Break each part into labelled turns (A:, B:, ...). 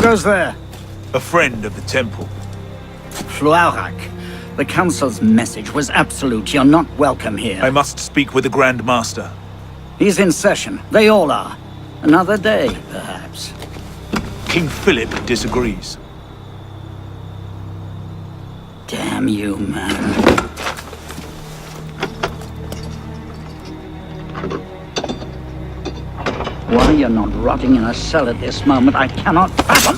A: goes there?
B: A friend of the temple.
A: Fluarak. The Council's message was absolute. You're not welcome here.
B: I must speak with the Grand Master.
A: He's in session. They all are. Another day, perhaps.
B: King Philip disagrees.
A: Damn you, man. Why you're not rotting in a cell at this moment, I cannot fathom.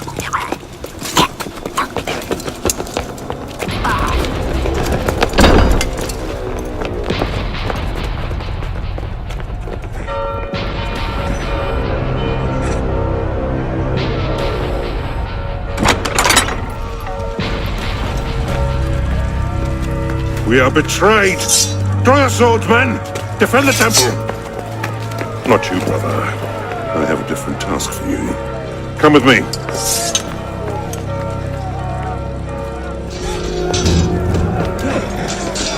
C: We are betrayed! Draw your swords, men! Defend the temple! Not you, brother. I have a different task for you. Come with me.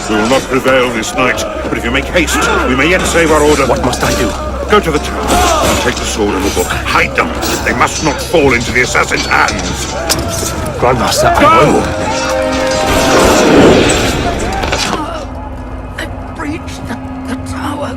C: We will not prevail this night, but if you make haste, we may yet save our order.
D: What must I do?
C: Go to the tower and take the sword and the book. Hide them! They must not fall into the assassin's hands!
D: Grandmaster, I
C: Go!
D: will.
A: Breach the tower.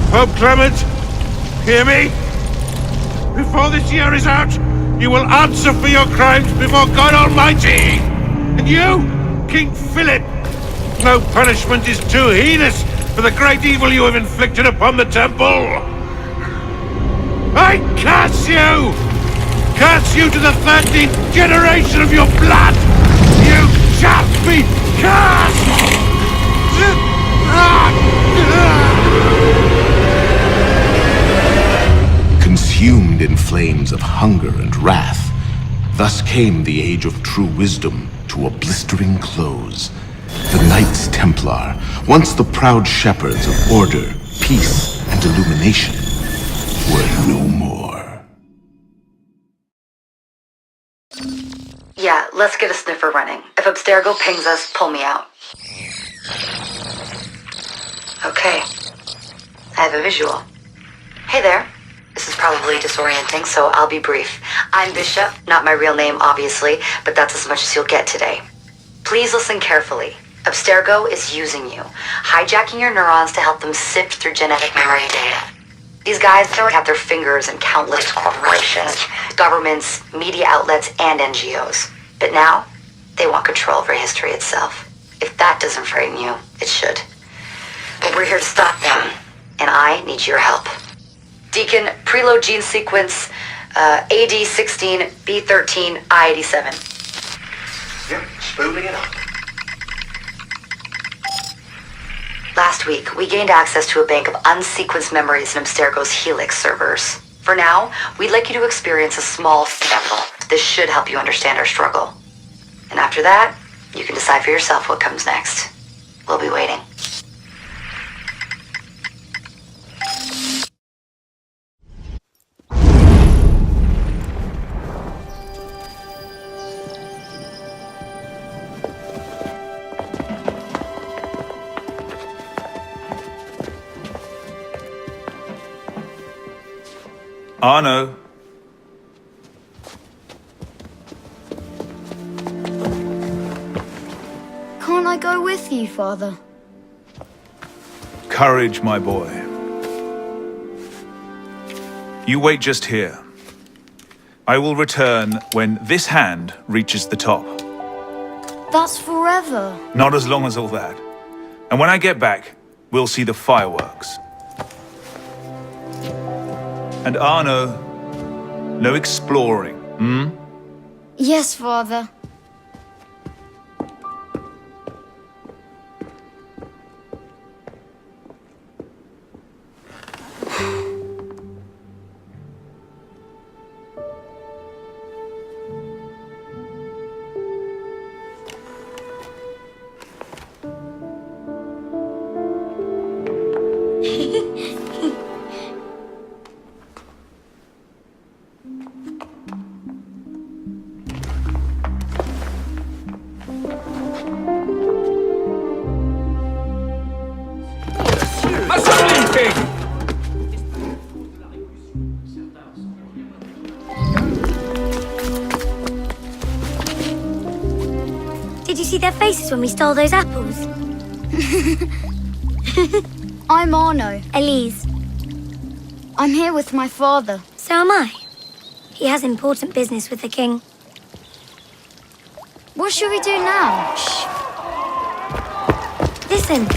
C: Pope Clement, hear me? Before this year is out, you will answer for your crimes before God Almighty! And you, King Philip, no punishment is too heinous for the great evil you have inflicted upon the temple! I curse you! Curse you to the 13th generation of your blood! You shall be cursed!
D: Consumed in flames of hunger and wrath, thus came the age of true wisdom to a blistering close. The Knights Templar, once the proud shepherds of order, peace, and illumination, were no more.
E: Yeah, let's get a sniffer running. If Abstergo pings us, pull me out. Okay. I have a visual. Hey there. This is probably disorienting, so I'll be brief. I'm Bishop, not my real name, obviously, but that's as much as you'll get today. Please listen carefully. Abstergo is using you, hijacking your neurons to help them sift through genetic memory data. These guys have their fingers in countless corporations, governments, media outlets, and NGOs. But now, they want control over history itself. If that doesn't frame you, it should. But we're here to stop them, and I need your help. Deacon, preload gene sequence, AD16, B13, I87.
F: Moving it up.
E: Last week, we gained access to a bank of unsequenced memories in Abstergo's Helix servers. For now, we'd like you to experience a small sample. This should help you understand our struggle. And after that, you can decide for yourself what comes next. We'll be waiting.
B: Arno.
G: Can't I go with you, Father?
B: Courage, my boy. You wait just here. I will return when this hand reaches the top.
G: That's forever.
B: Not as long as all that. And when I get back, we'll see the fireworks. And Arno, no exploring, hmm?
G: Yes, Father.
H: Did you see their faces when we stole those apples?
G: I'm Arno.
H: Elise.
G: I'm here with my father.
H: So am I. He has important business with the king.
G: What should we do now?
H: Shh. Listen.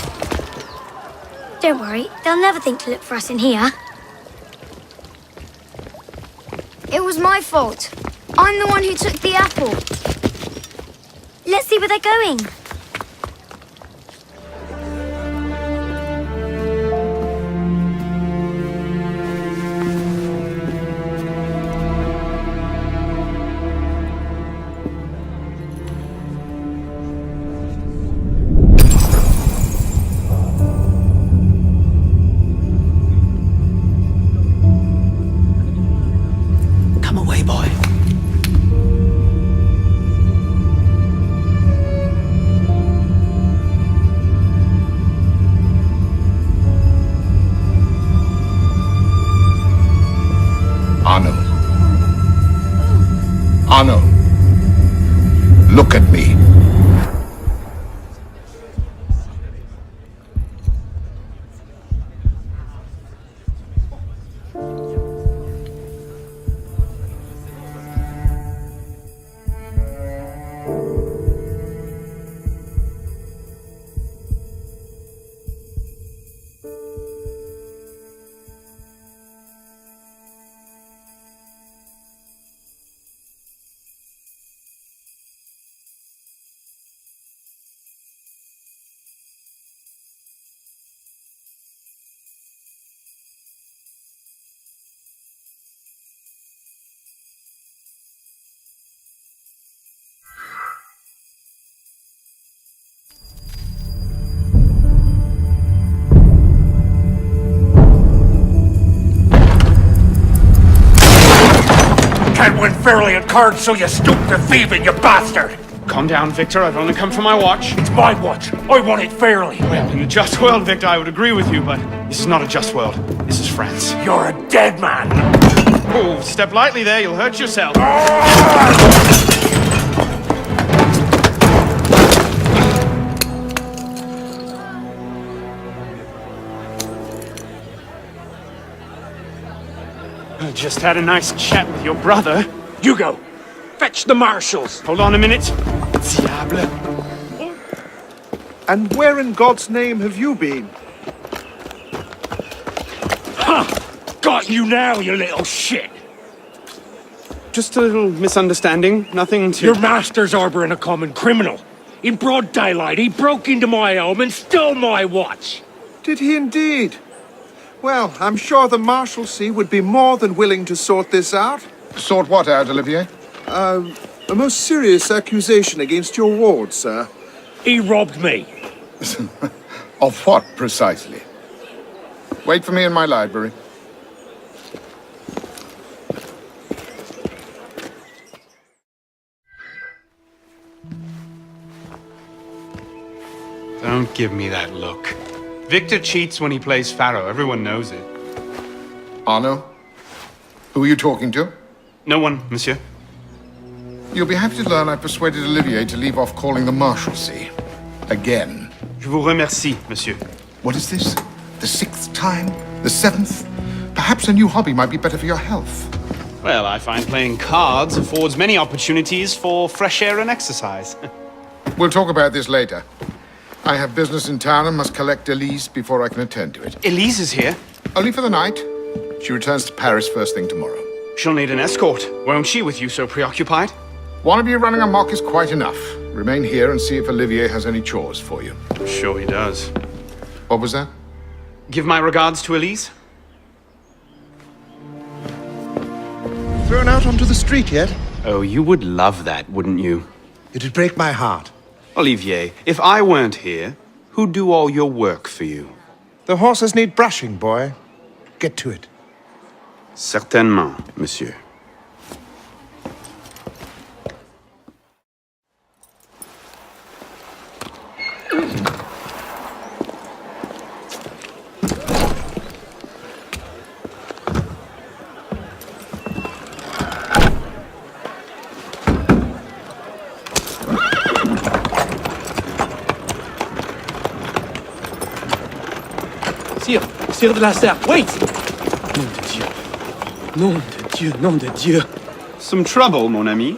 H: Don't worry, they'll never think to look for us in here.
G: It was my fault. I'm the one who took the apple.
H: Let's see where they're going.
A: Come away, boy.
I: Arno. Arno. Look at me.
C: Can't win fairly at cards, so you stoop to thieving, you bastard!
J: Calm down, Victor. I've only come for my watch.
C: It's my watch. I want it fairly.
J: Well, in a just world, Victor, I would agree with you, but this is not a just world. This is France.
C: You're a dead man.
J: Oh, step lightly there. You'll hurt yourself. I just had a nice chat with your brother.
C: You go. Fetch the marshals.
J: Hold on a minute. Diable.
K: And where in God's name have you been?
C: Ha! Got you now, you little shit.
J: Just a little misunderstanding. Nothing to...
C: Your master's harboring a common criminal. In broad daylight, he broke into my home and stole my watch.
K: Did he indeed? Well, I'm sure the Marshalsea would be more than willing to sort this out.
I: Sort what out, Olivier?
K: A most serious accusation against your ward, sir.
C: He robbed me.
I: Of what, precisely? Wait for me in my library.
J: Don't give me that look. Victor cheats when he plays Pharaoh. Everyone knows it.
I: Arno? Who are you talking to?
J: No one, monsieur.
I: You'll be happy to learn I persuaded Olivier to leave off calling the Marshalsea. Again.
J: Je vous remercie, monsieur.
I: What is this? The 6th time? The 7th? Perhaps a new hobby might be better for your health.
J: Well, I find playing cards affords many opportunities for fresh air and exercise.
I: We'll talk about this later. I have business in town and must collect Elise before I can attend to it.
J: Elise is here.
I: Only for the night. She returns to Paris first thing tomorrow.
J: She'll need an escort, won't she, with you so preoccupied?
I: One of you running amok is quite enough. Remain here and see if Olivier has any chores for you.
J: I'm sure he does.
I: What was that?
J: Give my regards to Elise.
K: Thrown out onto the street yet?
J: Oh, you would love that, wouldn't you?
K: It'd break my heart.
J: Olivier, if I weren't here, who'd do all your work for you?
K: The horses need brushing, boy. Get to it.
J: Certainement, monsieur.
C: Sire de la Serre, wait!
F: Nom de Dieu, nom de Dieu.
J: Some trouble, mon ami?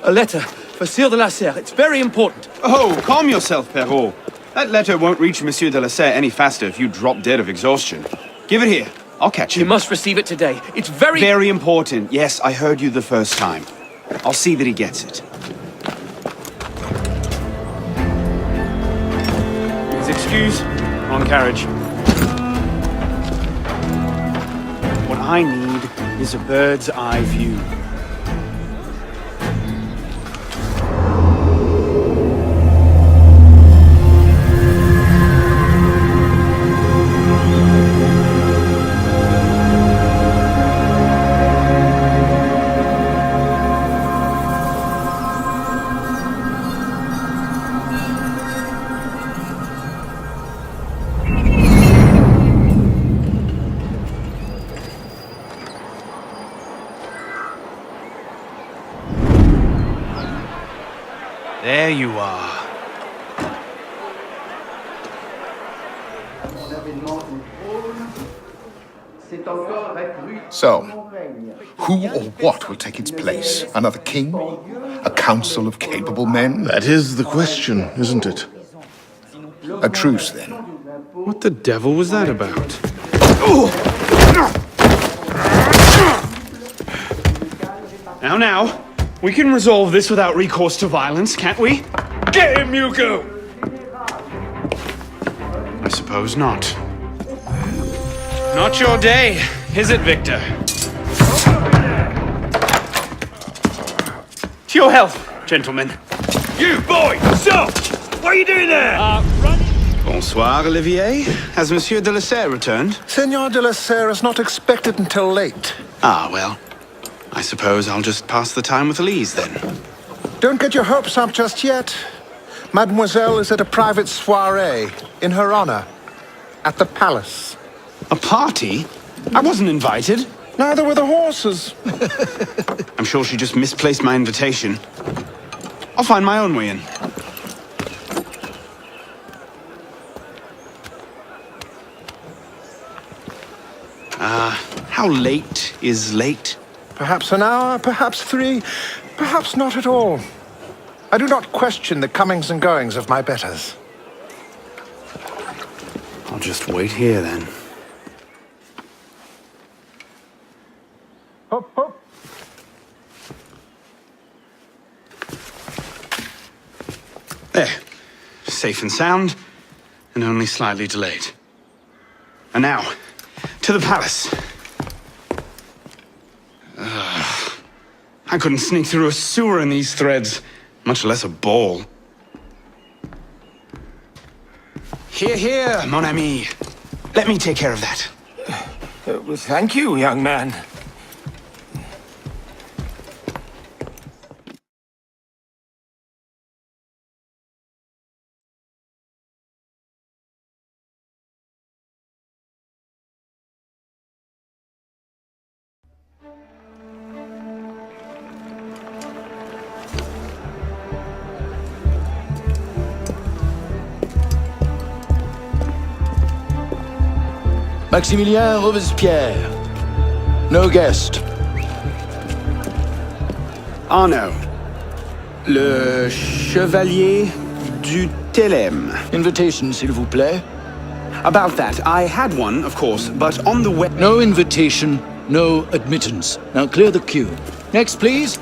F: A letter for Sire de la Serre. It's very important.
J: Oh, calm yourself, Perrault. That letter won't reach Monsieur de la Serre any faster if you drop dead of exhaustion. Give it here. I'll catch
F: You
J: him.
F: must receive it today. It's very...
J: Very important. Yes, I heard you the first time. I'll see that he gets it. Please excuse. On carriage. What I need is a bird's eye view. There you are.
I: So, who or what will take its place? Another king? A council of capable men?
D: That is the question, isn't it?
I: A truce, then.
J: What the devil was that about? Now, we can resolve this without recourse to violence, can't we?
C: Get him, Hugo!
J: I suppose not. Not your day, is it, Victor? To your health, gentlemen.
C: You, boy! Stop! What are you doing there?
J: Bonsoir, Olivier. Has Monsieur de la Serre returned?
K: Senor de la Serre is not expected until late.
J: Ah, well. I suppose I'll just pass the time with Elise, then.
K: Don't get your hopes up just yet. Mademoiselle is at a private soiree in her honor at the palace.
J: A party? I wasn't invited.
K: Neither were the horses.
J: I'm sure she just misplaced my invitation. I'll find my own way in. How late is late?
K: Perhaps an hour, perhaps 3, perhaps not at all. I do not question the comings and goings of my betters.
J: I'll just wait here, then.
K: Hop, hop.
J: safe and sound, and only slightly delayed. And now, to the palace. I couldn't sneak through a sewer in these threads, much less a ball. Here, here, mon ami. Let me take care of that.
F: Well, thank you, young man.
L: Maximilien Robespierre. No guest.
J: Arnaud. Le Chevalier du Télème.
L: Invitation, s'il vous plaît.
J: About that, I had one, of course, but on the way...
L: No invitation, no admittance. Now clear the queue. Next, please.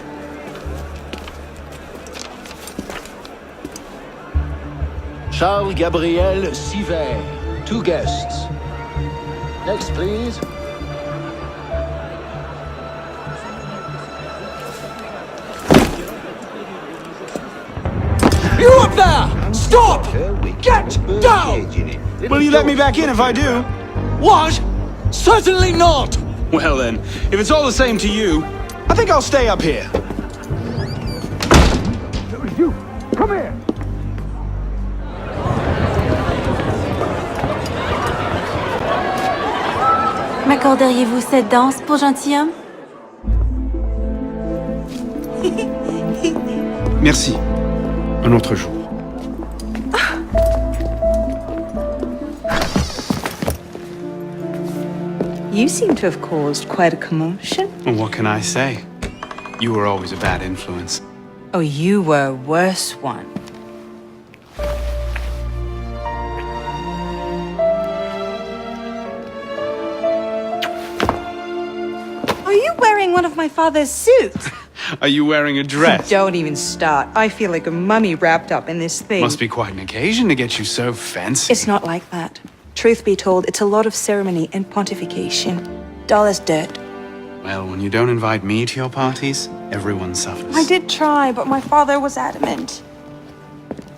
L: Charles Gabriel Siver. 2 guests. Next, please.
F: You up there! Stop! Get down!
J: Will you let me back in if I do?
F: What? Certainly not!
J: Well then, if it's all the same to you, I think I'll stay up here.
F: You, come here!
M: M'accorderiez-vous cette danse pour gentilhomme?
J: Merci. Un autre jour.
M: You seem to have caused quite a commotion.
J: Well, what can I say? You were always a bad influence.
M: Oh, you were a worse one. Are you wearing one of my father's suits?
J: Are you wearing a dress?
M: Don't even start. I feel like a mummy wrapped up in this thing.
J: Must be quite an occasion to get you so fancy.
M: It's not like that. Truth be told, it's a lot of ceremony and pontification. Dull as dirt.
J: Well, when you don't invite me to your parties, everyone suffers.
M: I did try, but my father was adamant.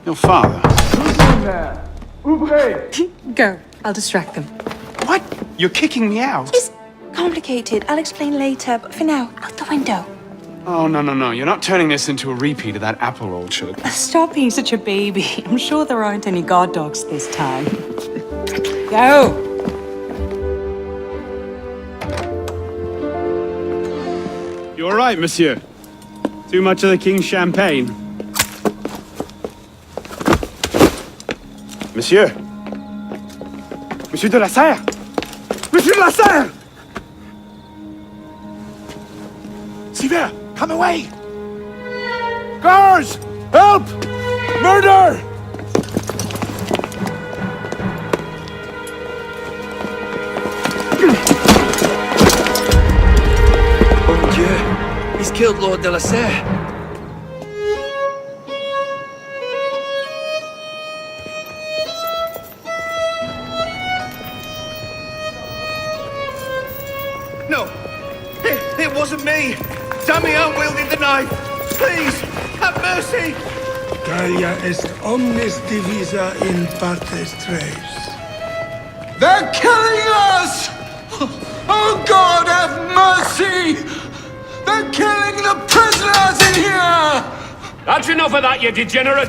J: Your father?
F: Who's in there? Ouvrez!
M: Go. I'll distract them.
J: What? You're kicking me out?
M: It's complicated. I'll explain later, but for now, out the window.
J: Oh, no. You're not turning this into a repeat of that apple orchard.
M: Stop being such a baby. I'm sure there aren't any guard dogs this time. Go!
J: You all right, monsieur? Too much of the king's champagne? Monsieur? Monsieur de la Serre! Monsieur de la Serre!
F: Siver, come away! Guards! Help! Murder!
L: Mon Dieu, he's killed Lord de la Serre.
C: No! It wasn't me! Damian wielded the knife! Please! Have mercy!
N: Talia est omnis divisa in partes tres.
F: They're killing us! Oh God, have mercy! They're killing the prisoners in here!
C: That's enough of that, you degenerate!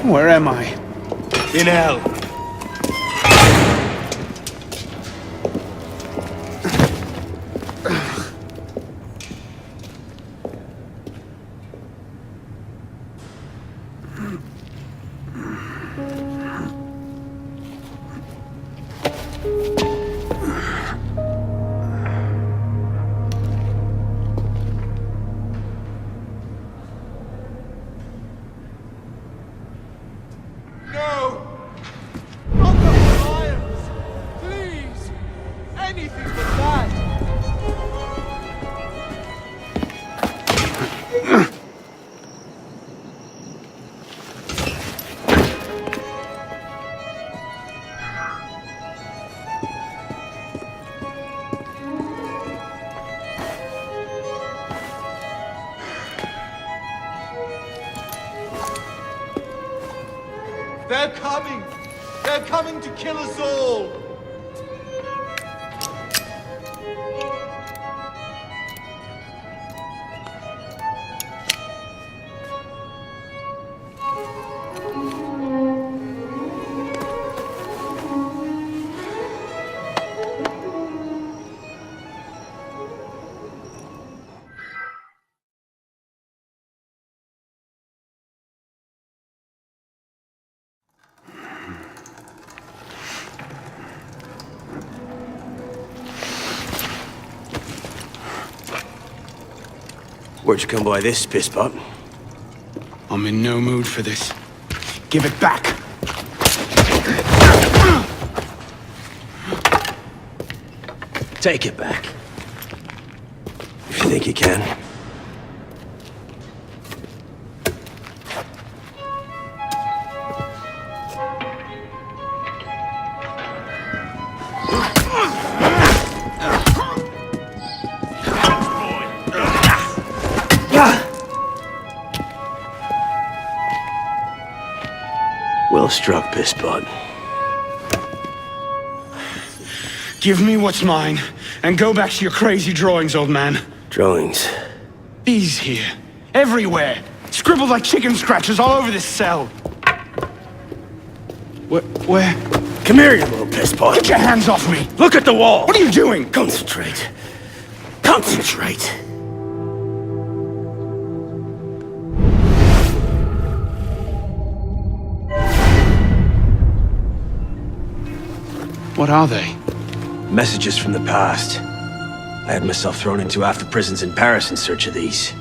J: Where am I?
C: In hell.
F: anything but that.
O: They're coming! They're coming to kill us all!
P: Where'd you come by this, pisspot?
F: I'm in no mood for this. Give it back!
P: Take it back. If you think you can. Well struck, pisspot.
F: Give me what's mine, and go back to your crazy drawings, old man.
P: Drawings?
F: These here. Everywhere. Scribbled like chicken scratches all over this cell. Where?
P: Come here, you little pisspot.
F: Get your hands off me!
P: Look at the wall!
F: What are you doing?
P: Concentrate. Concentrate!
F: What are they?
P: Messages from the past. I had myself thrown into half the prisons in Paris in search of these.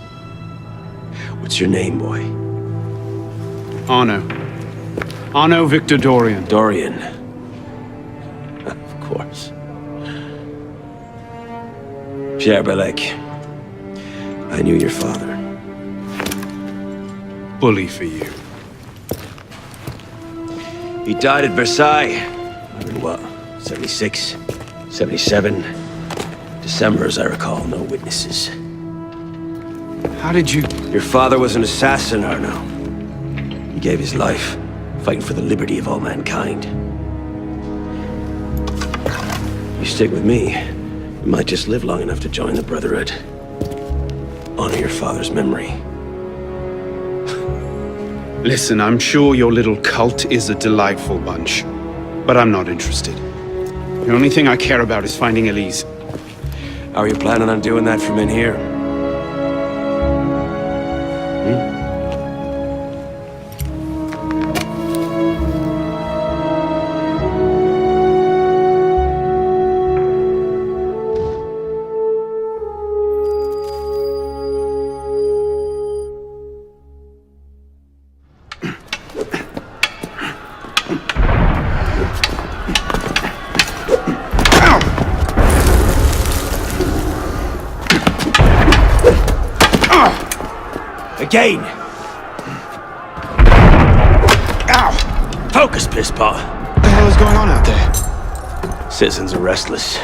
P: What's your name, boy?
F: Arno. Arno Victor Dorian.
P: Dorian. Of course. Pierre Belec. I knew your father.
F: Bully for you.
P: He died at Versailles. In what? 76? 77? December, as I recall, no witnesses.
F: How did you...
P: Your father was an assassin, Arno. He gave his life, fighting for the liberty of all mankind. You stick with me, you might just live long enough to join the Brotherhood. Honor your father's memory.
F: Listen, I'm sure your little cult is a delightful bunch, but I'm not interested. The only thing I care about is finding Elise.
P: How are you planning on doing that from in here? Again! Ow! Focus, pisspot!
F: What the hell is going on out there?
P: Citizens are restless.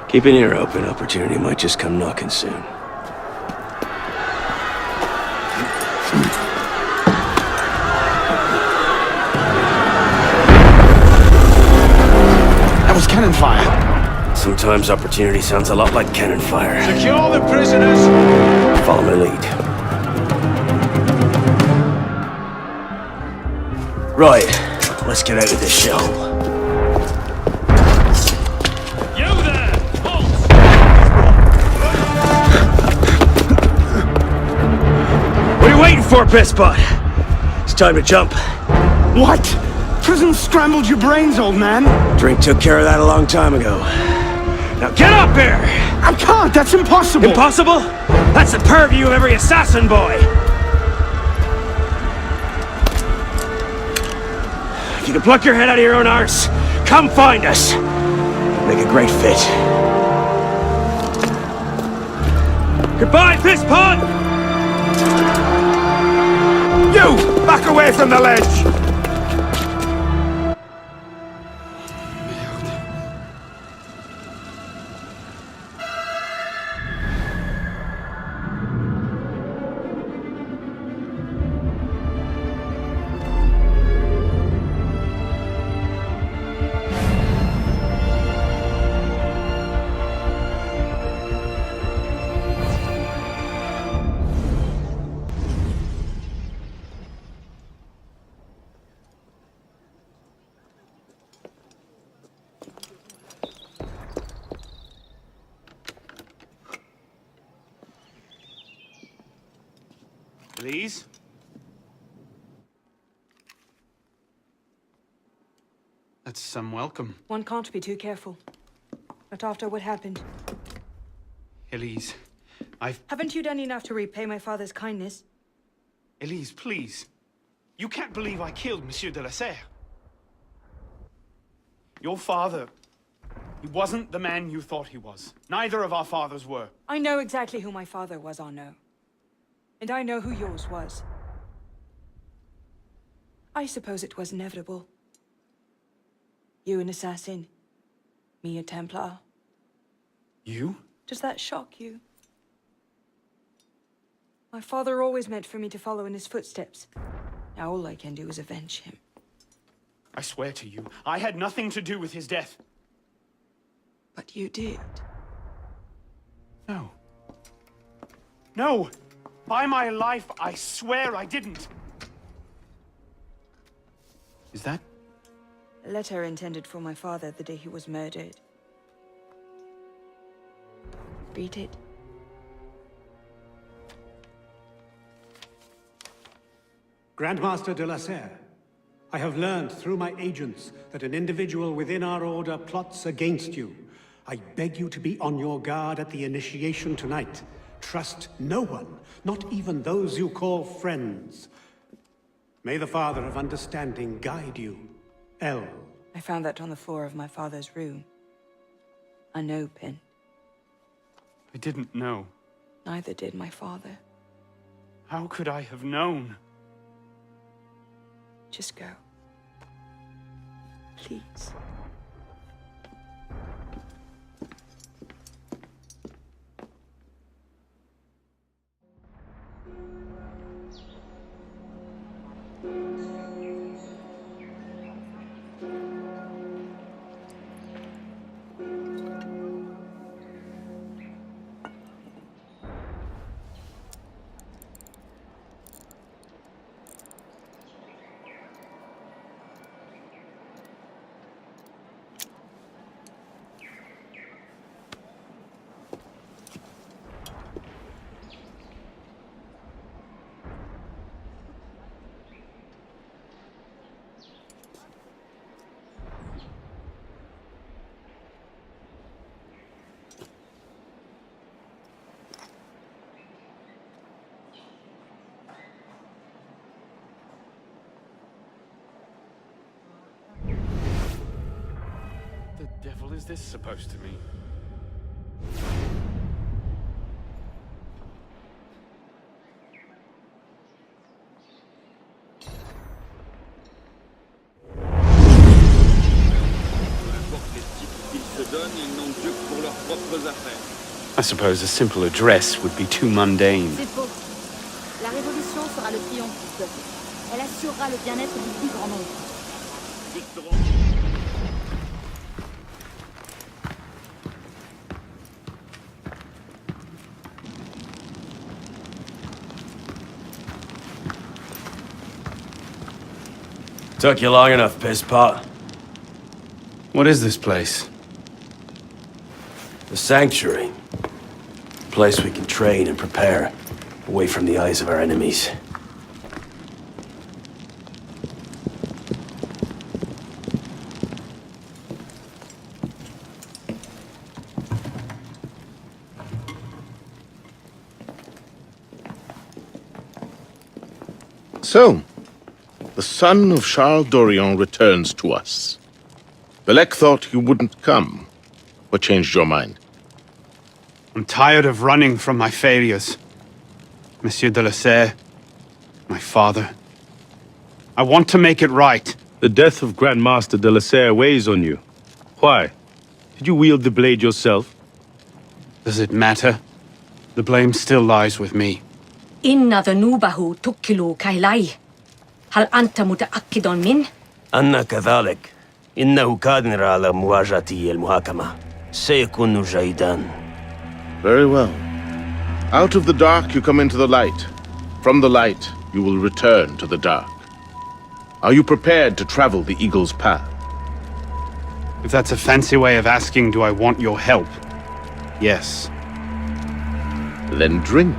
P: Keep an ear open. Opportunity might just come knocking soon.
F: That was cannon fire.
P: Sometimes opportunity sounds a lot like cannon fire.
O: Secure the prisoners!
P: Follow my lead. Right, let's get out of this shell.
O: You there! Halt!
P: What are you waiting for, pisspot? It's time to jump.
F: What? Prison scrambled your brains, old man.
P: Drink took care of that a long time ago. Now get up here!
F: I can't, that's impossible!
P: Impossible? That's the purview of every assassin boy! If you can pluck your head out of your own arse, come find us! Make a great fit.
C: Goodbye, Pisspot! You! Back away from the ledge!
J: Please? That's some welcome.
M: One can't be too careful. Not after what happened.
J: Elise,
M: Haven't you done enough to repay my father's kindness?
J: Elise, please. You can't believe I killed Monsieur de la Serre. Your father, he wasn't the man you thought he was. Neither of our fathers were.
M: I know exactly who my father was, Arnaud. And I know who yours was. I suppose it was inevitable. You an assassin, me a Templar.
J: You?
M: Does that shock you? My father always meant for me to follow in his footsteps. Now all I can do is avenge him.
J: I swear to you, I had nothing to do with his death.
M: But you did.
J: No. No! By my life, I swear I didn't. Is that?
M: A letter intended for my father the day he was murdered. Read it.
Q: Grandmaster de la Serre, I have learned through my agents that an individual within our order plots against you. I beg you to be on your guard at the initiation tonight. Trust no one, not even those you call friends. May the Father of Understanding guide you. L.
M: I found that on the floor of my father's room. A no pin.
J: I didn't know.
M: Neither did my father.
J: How could I have known?
M: Just go. Please.
J: The devil is this supposed to mean? I suppose a simple address would be too mundane.
R: C'est faux. La révolution sera le triomphe du peuple. Elle assurera le bien-être du plus grand nombre.
P: Took you long enough, Pisspot.
J: What is this place?
P: The Sanctuary. A place we can train and prepare, away from the eyes of our enemies.
D: So, the son of Charles d'Orient returns to us. Belek thought you wouldn't come. What changed your mind?
F: I'm tired of running from my failures. Monsieur de la Serre, my father. I want to make it right.
S: The death of Grand Master de la Serre weighs on you. Why? Did you wield the blade yourself?
F: Does it matter? The blame still lies with me.
R: إن ذنوبه تكل كيلي. هل أنت متأكد من؟
P: أنا كذلك. إنه قادر على مواجهة المحاكمة. سيكون جيدا.
D: Very well. Out of the dark you come into the light. From the light you will return to the dark. Are you prepared to travel the Eagle's path?
F: If that's a fancy way of asking, do I want your help? Yes.
D: Then drink.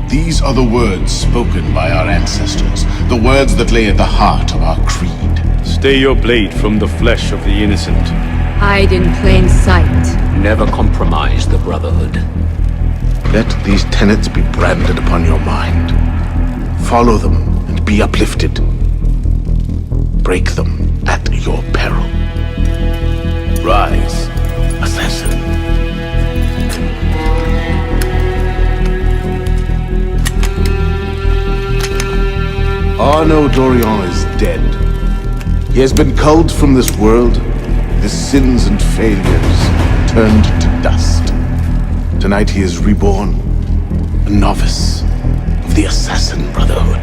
D: These are the words spoken by our ancestors, the words that lay at the heart of our creed.
S: Stay your blade from the flesh of the innocent.
R: Hide in plain sight.
T: Never compromise the Brotherhood.
D: Let these tenets be branded upon your mind. Follow them and be uplifted. Break them at your peril. Rise, assassin. Arnaud Dorian is dead. He has been culled from this world, his sins and failures turned to dust. Tonight he is reborn, a novice of the Assassin Brotherhood.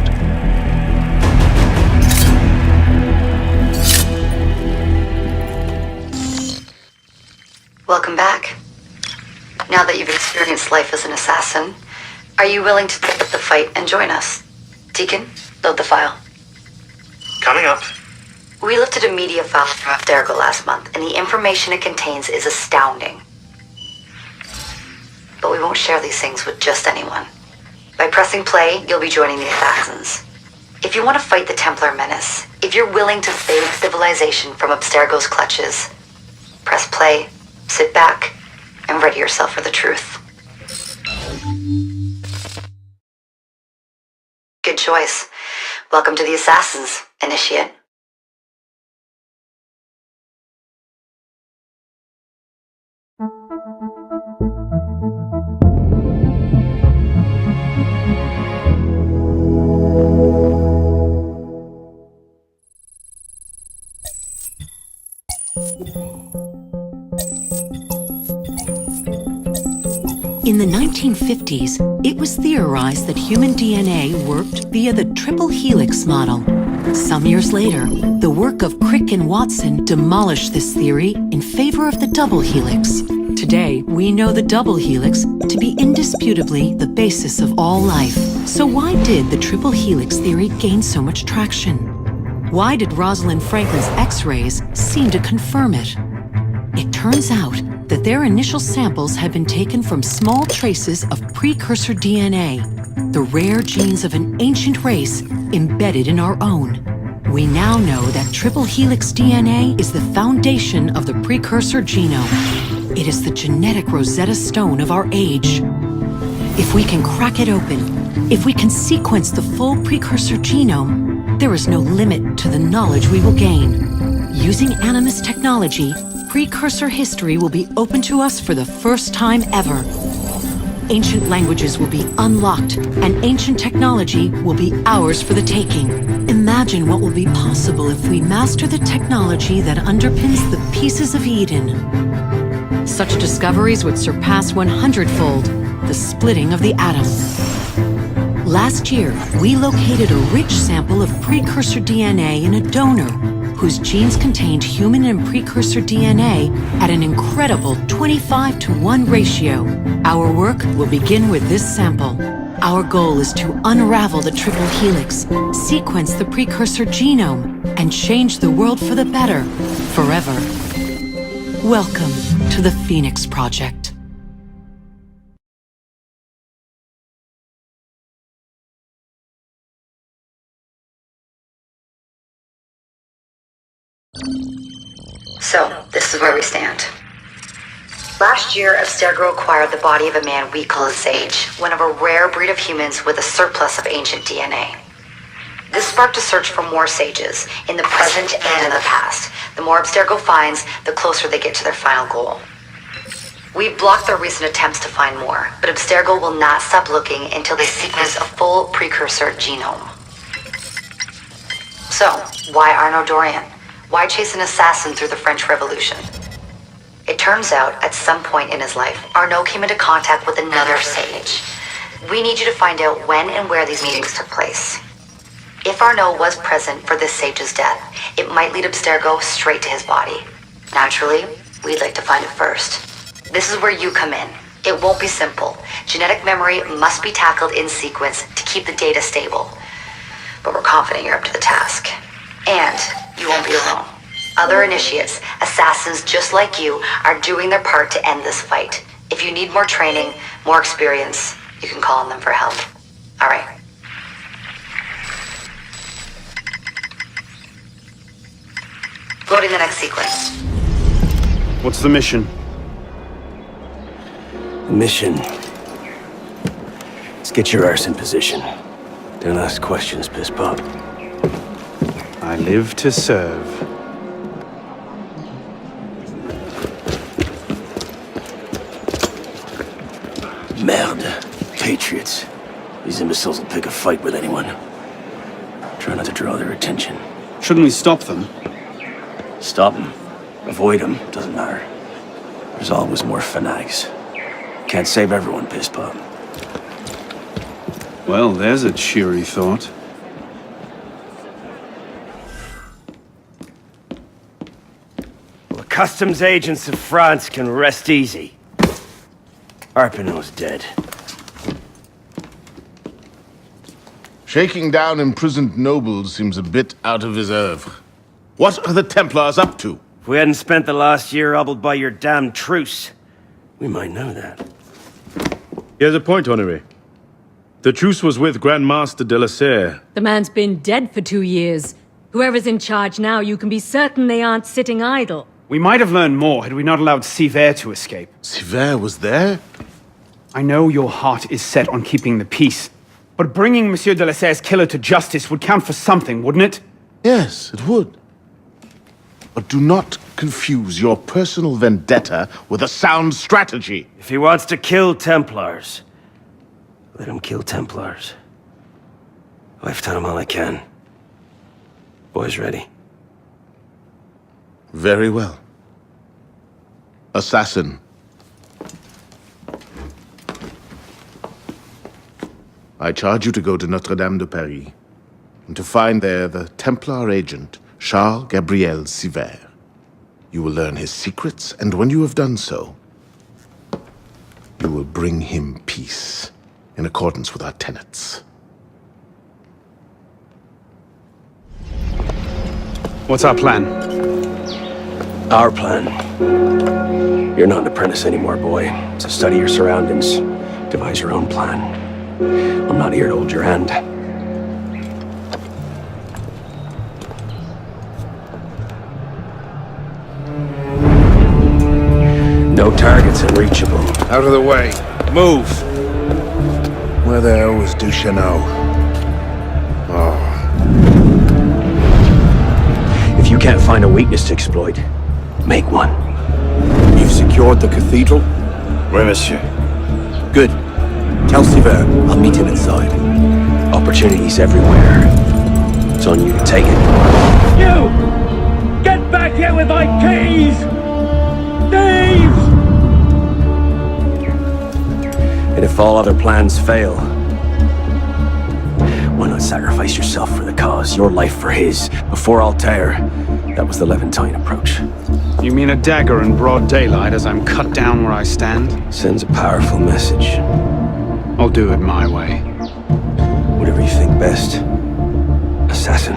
E: Welcome back. Now that you've experienced life as an assassin, are you willing to take up the fight and join us? Deacon, load the file.
U: Coming up.
E: We lifted a media file from Abstergo last month, and the information it contains is astounding. But we won't share these things with just anyone. By pressing play, you'll be joining the Assassins. If you want to fight the Templar menace, if you're willing to save civilization from Abstergo's clutches, press play, sit back, and ready yourself for the truth. Good choice. Welcome to the Assassins, Initiate.
V: In the 1950s, it was theorized that human DNA worked via the triple helix model. Some years later, the work of Crick and Watson demolished this theory in favor of the double helix. Today, we know the double helix to be indisputably the basis of all life. So why did the triple helix theory gain so much traction? Why did Rosalind Franklin's X-rays seem to confirm it? It turns out that their initial samples had been taken from small traces of precursor DNA, the rare genes of an ancient race embedded in our own. We now know that triple helix DNA is the foundation of the precursor genome. It is the genetic Rosetta Stone of our age. If we can crack it open, if we can sequence the full precursor genome, there is no limit to the knowledge we will gain. Using Animus technology, precursor history will be open to us for the first time ever. ancient languages will be unlocked, and ancient technology will be ours for the taking. Imagine what will be possible if we master the technology that underpins the pieces of Eden. Such discoveries would surpass 100-fold the splitting of the atom. Last year, we located a rich sample of precursor DNA in a donor whose genes contained human and precursor DNA at an incredible 25-to-1 ratio. Our work will begin with this sample. Our goal is to unravel the triple helix, sequence the precursor genome, and change the world for the better, forever. Welcome to the Phoenix Project.
E: So, this is where we stand. Last year, Abstergo acquired the body of a man we call a sage, one of a rare breed of humans with a surplus of ancient DNA. This sparked a search for more sages, in the present and in the past. The more Abstergo finds, the closer they get to their final goal. We've blocked their recent attempts to find more, but Abstergo will not stop looking until they sequence a full precursor genome. So, why Arnaud Dorian? Why chase an assassin through the French Revolution? It turns out, at some point in his life, Arnaud came into contact with another sage. We need you to find out when and where these meetings took place. If Arnaud was present for this sage's death, it might lead Abstergo straight to his body. Naturally, we'd like to find it first. This is where you come in. It won't be simple. Genetic memory must be tackled in sequence to keep the data stable. But we're confident you're up to the task. And you won't be alone. Other initiates, assassins just like you, are doing their part to end this fight. If you need more training, more experience, you can call on them for help. All right. Loading the next sequence.
F: What's the mission?
P: The mission. Let's get your arse in position. Don't ask questions, piss pop.
F: I live to serve.
P: Merde. Patriots. These imbeciles will pick a fight with anyone. Try not to draw their attention.
F: Shouldn't we stop them?
P: Stop them. Avoid them. Doesn't matter. There's always more fanatics. Can't save everyone, piss pop.
F: Well, there's a cheery thought.
P: The customs agents of France can rest easy. Arpinot's dead.
D: Shaking down imprisoned nobles seems a bit out of his oeuvre. What are the Templars up to?
P: If we hadn't spent the last year hobbled by your damn truce, we might know that.
S: Here's a point, Honoré. The truce was with Grand Master de la Serre.
B: The man's been dead for 2 years. Whoever's in charge now, you can be certain they aren't sitting idle.
F: We might have learned more had we not allowed Sivert to escape.
D: Sivert was there?
F: I know your heart is set on keeping the peace, but bringing Monsieur de la Serre's killer to justice would count for something, wouldn't it?
D: Yes, it would. But do not confuse your personal vendetta with a sound strategy.
P: If he wants to kill Templars, let him kill Templars. I've done him all I can. Boys ready?
D: Very well. Assassin. I charge you to go to Notre-Dame de Paris, and to find there the Templar agent, Charles Gabriel Sivert. You will learn his secrets, and when you have done so, you will bring him peace, in accordance with our tenets.
F: What's our plan?
P: Our plan? You're not an apprentice anymore, boy. So study your surroundings. Devise your own plan. I'm not here to hold your hand. No targets unreachable.
K: Out of the way. Move! Where the hell was Duchesneau? Oh.
P: If you can't find a weakness to exploit, make one.
K: You've secured the cathedral?
P: Oui, monsieur.
K: Good.
P: Tell Siver I'll meet him inside. Opportunities everywhere. It's on you to take it.
G: You! Get back here with my keys! Thieves!
P: And if all other plans fail, why not sacrifice yourself for the cause, your life for his? Before Altair, that was the Levantine approach.
F: You mean a dagger in broad daylight as I'm cut down where I stand?
P: Sends a powerful message.
F: I'll do it my way.
P: Whatever you think best, assassin.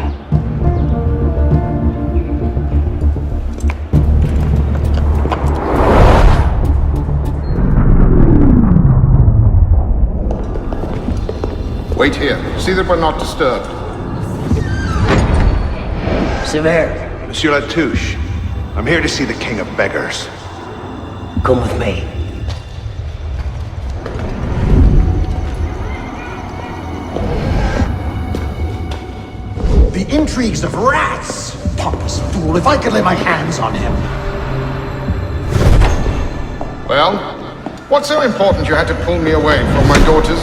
I: Wait here. See that we're not disturbed.
H: Siver.
K: Monsieur Latouche, I'm here to see the King of Beggars.
H: Come with me.
A: The intrigues of rats! Pompous fool, if I could lay my hands on him.
I: Well, what's so important you had to pull me away from my daughters?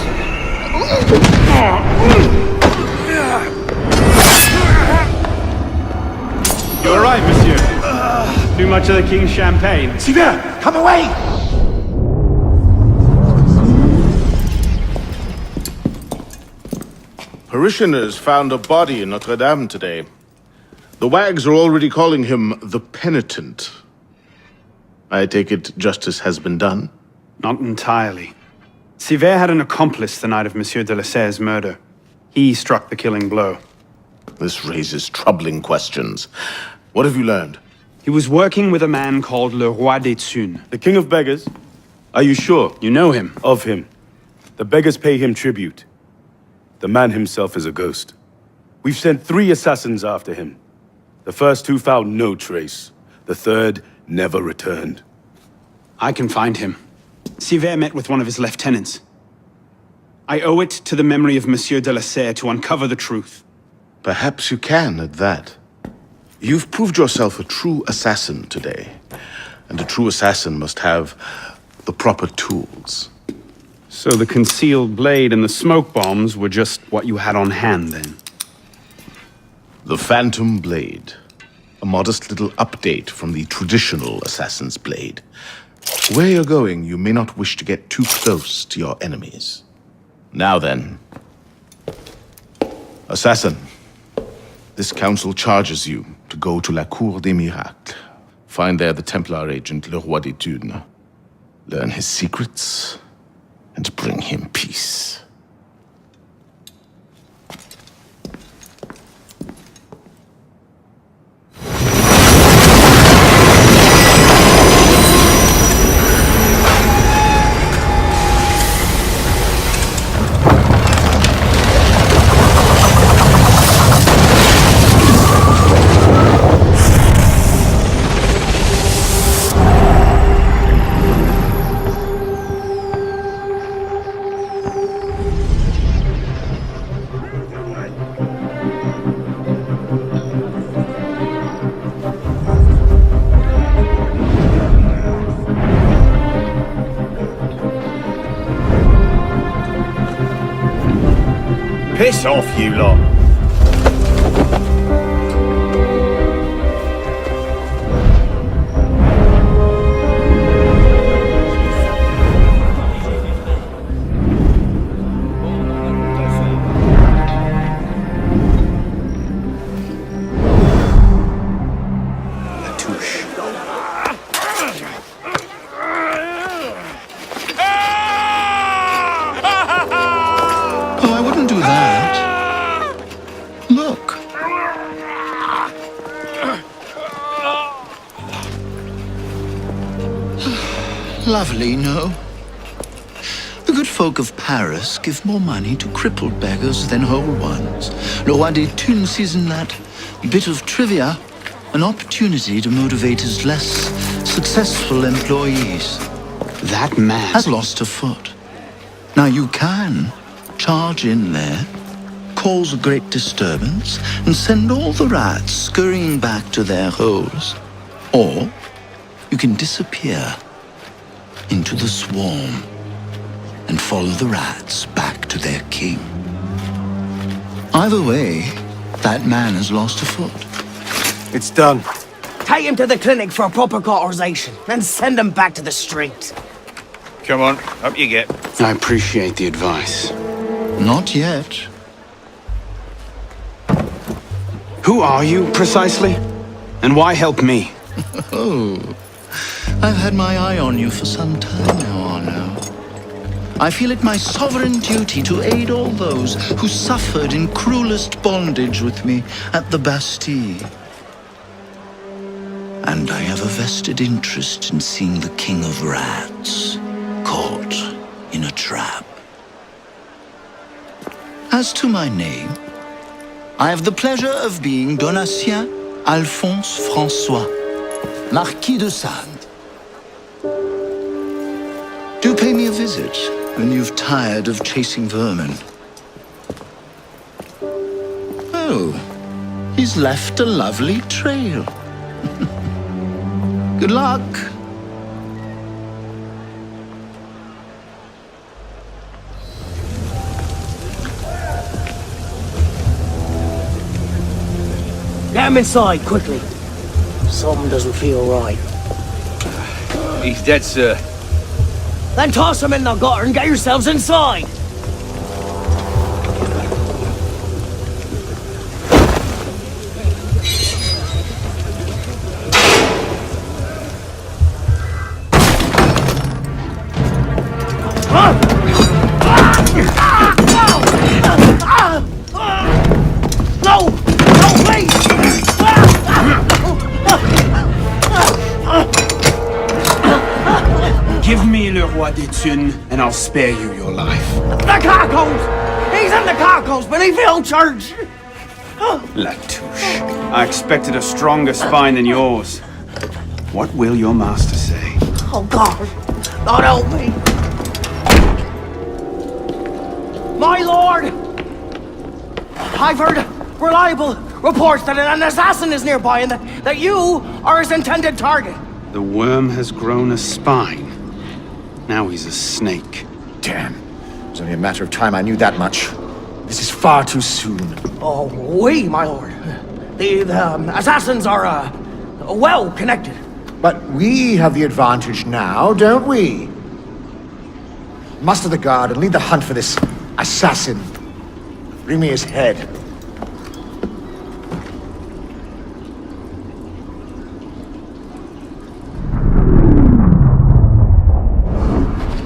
F: You all right, monsieur? Too much of the king's champagne?
A: Siver, come away!
D: Parishioners found a body in Notre Dame today. The wags are already calling him the Penitent. I take it justice has been done?
F: Not entirely. Siver had an accomplice the night of Monsieur de la Serre's murder. He struck the killing blow.
D: This raises troubling questions. What have you learned?
F: He was working with a man called Le Roi des Thunes.
S: The King of Beggars? Are you sure?
F: You know him?
S: Of him. The beggars pay him tribute. The man himself is a ghost. We've sent 3 assassins after him. The first 2 found no trace. The third never returned.
F: I can find him. Siver met with one of his lieutenants. I owe it to the memory of Monsieur de la Serre to uncover the truth.
D: Perhaps you can at that. You've proved yourself a true assassin today. And a true assassin must have the proper tools.
F: So the concealed blade and the smoke bombs were just what you had on hand, then?
D: The Phantom Blade. A modest little update from the traditional assassin's blade. Where you're going, you may not wish to get too close to your enemies. Now then. Assassin. This council charges you to go to La Cour des Miracles. Find there the Templar agent, Le Roi des Thunes. Learn his secrets, and bring him peace.
S: Piss off, you lot!
L: Oh, I wouldn't do that. Look. Lovely, no? The good folk of Paris give more money to crippled beggars than whole ones. Le Roi des Thunes sees in that bit of trivia an opportunity to motivate his less successful employees.
F: That man
L: has lost a foot. Now you can charge in there, cause a great disturbance, and send all the rats scurrying back to their holes. Or you can disappear into the swarm. and follow the rats back to their king. Either way, that man has lost a foot.
J: It's done.
H: Take him to the clinic for a proper cauterization, then send him back to the street.
J: Come on, up you get.
F: I appreciate the advice.
L: Not yet.
F: Who are you, precisely? And why help me?
L: Oh, I've had my eye on you for some time now, Arno. I feel it my sovereign duty to aid all those who suffered in cruelest bondage with me at the Bastille. And I have a vested interest in seeing the King of Rats caught in a trap. As to my name, I have the pleasure of being Donatien Alphonse François, Marquis de Sade. Do pay me a visit when you've tired of chasing vermin. Oh, he's left a lovely trail. Good luck.
H: Get him inside, quickly. Something doesn't feel right.
J: He's dead, sir.
H: Then toss him in the gutter and get yourselves inside. No! No, please!
J: Give me le roi des thunes, and I'll spare you your life.
H: The carcos! He's in the carcos, but he feel church!
J: Latouche. I expected a stronger spine than yours. What will your master say?
H: Oh, God. God help me. My lord! I've heard reliable reports that an assassin is nearby and that you are his intended target.
F: The worm has grown a spine. Now he's a snake.
A: Damn. It was only a matter of time I knew that much. This is far too soon.
H: Oh, oui, my lord. The assassins are, well connected.
A: But we have the advantage now, don't we? Muster the guard and lead the hunt for this assassin. Bring me his head.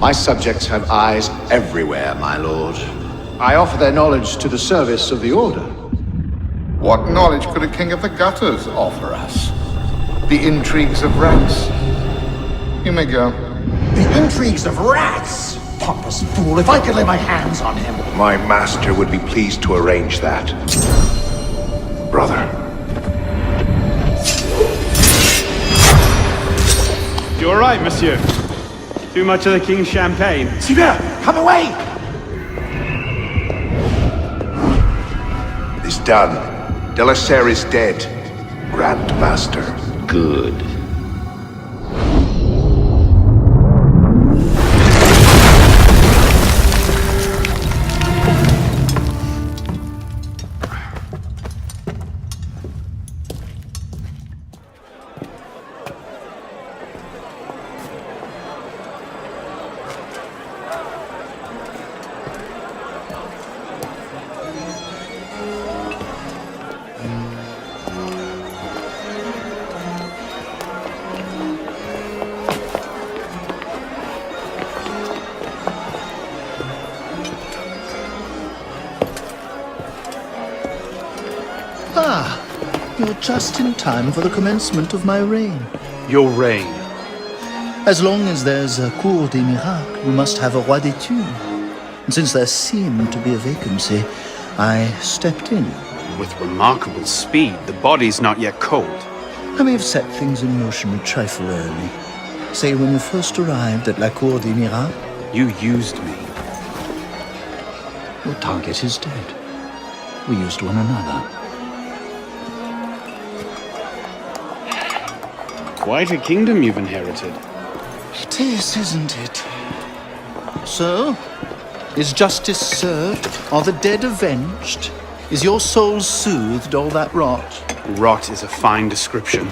N: My subjects have eyes everywhere, my lord. I offer their knowledge to the service of the Order.
I: What knowledge could a king of the gutters offer us? The intrigues of rats? You may go.
A: The intrigues of rats! Pompous fool, if I could lay my hands on him.
N: My master would be pleased to arrange that. Brother.
F: You're right, monsieur. Too much of the king's champagne.
A: Sylvain, come away!
N: It's done. Delaserre is dead. Grand Master.
T: Good.
L: Ah, you're just in time for the commencement of my reign.
F: Your reign?
L: As long as there's a Cour des Miracles, we must have a Roi des Thunes. And since there seemed to be a vacancy, I stepped in.
F: With remarkable speed, the body's not yet cold.
L: I may have set things in motion a trifle early. Say, when you first arrived at la Cour des Miracles,
F: you used me.
L: Your target is dead. We used one another.
F: Quite a kingdom you've inherited.
L: It is, isn't it? So, is justice served? Are the dead avenged? Is your soul soothed, all that rot?
F: Rot is a fine description.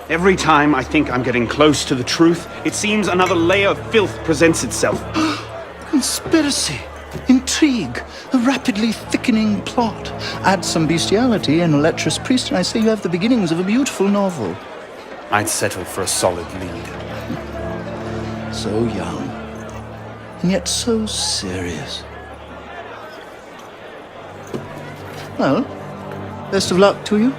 F: Every time I think I'm getting close to the truth, it seems another layer of filth presents itself.
L: Conspiracy, intrigue, a rapidly thickening plot. Add some bestiality and a lecherous priest, and I say you have the beginnings of a beautiful novel.
F: I'd settle for a solid lead.
L: So young, and yet so serious. Well, best of luck to you.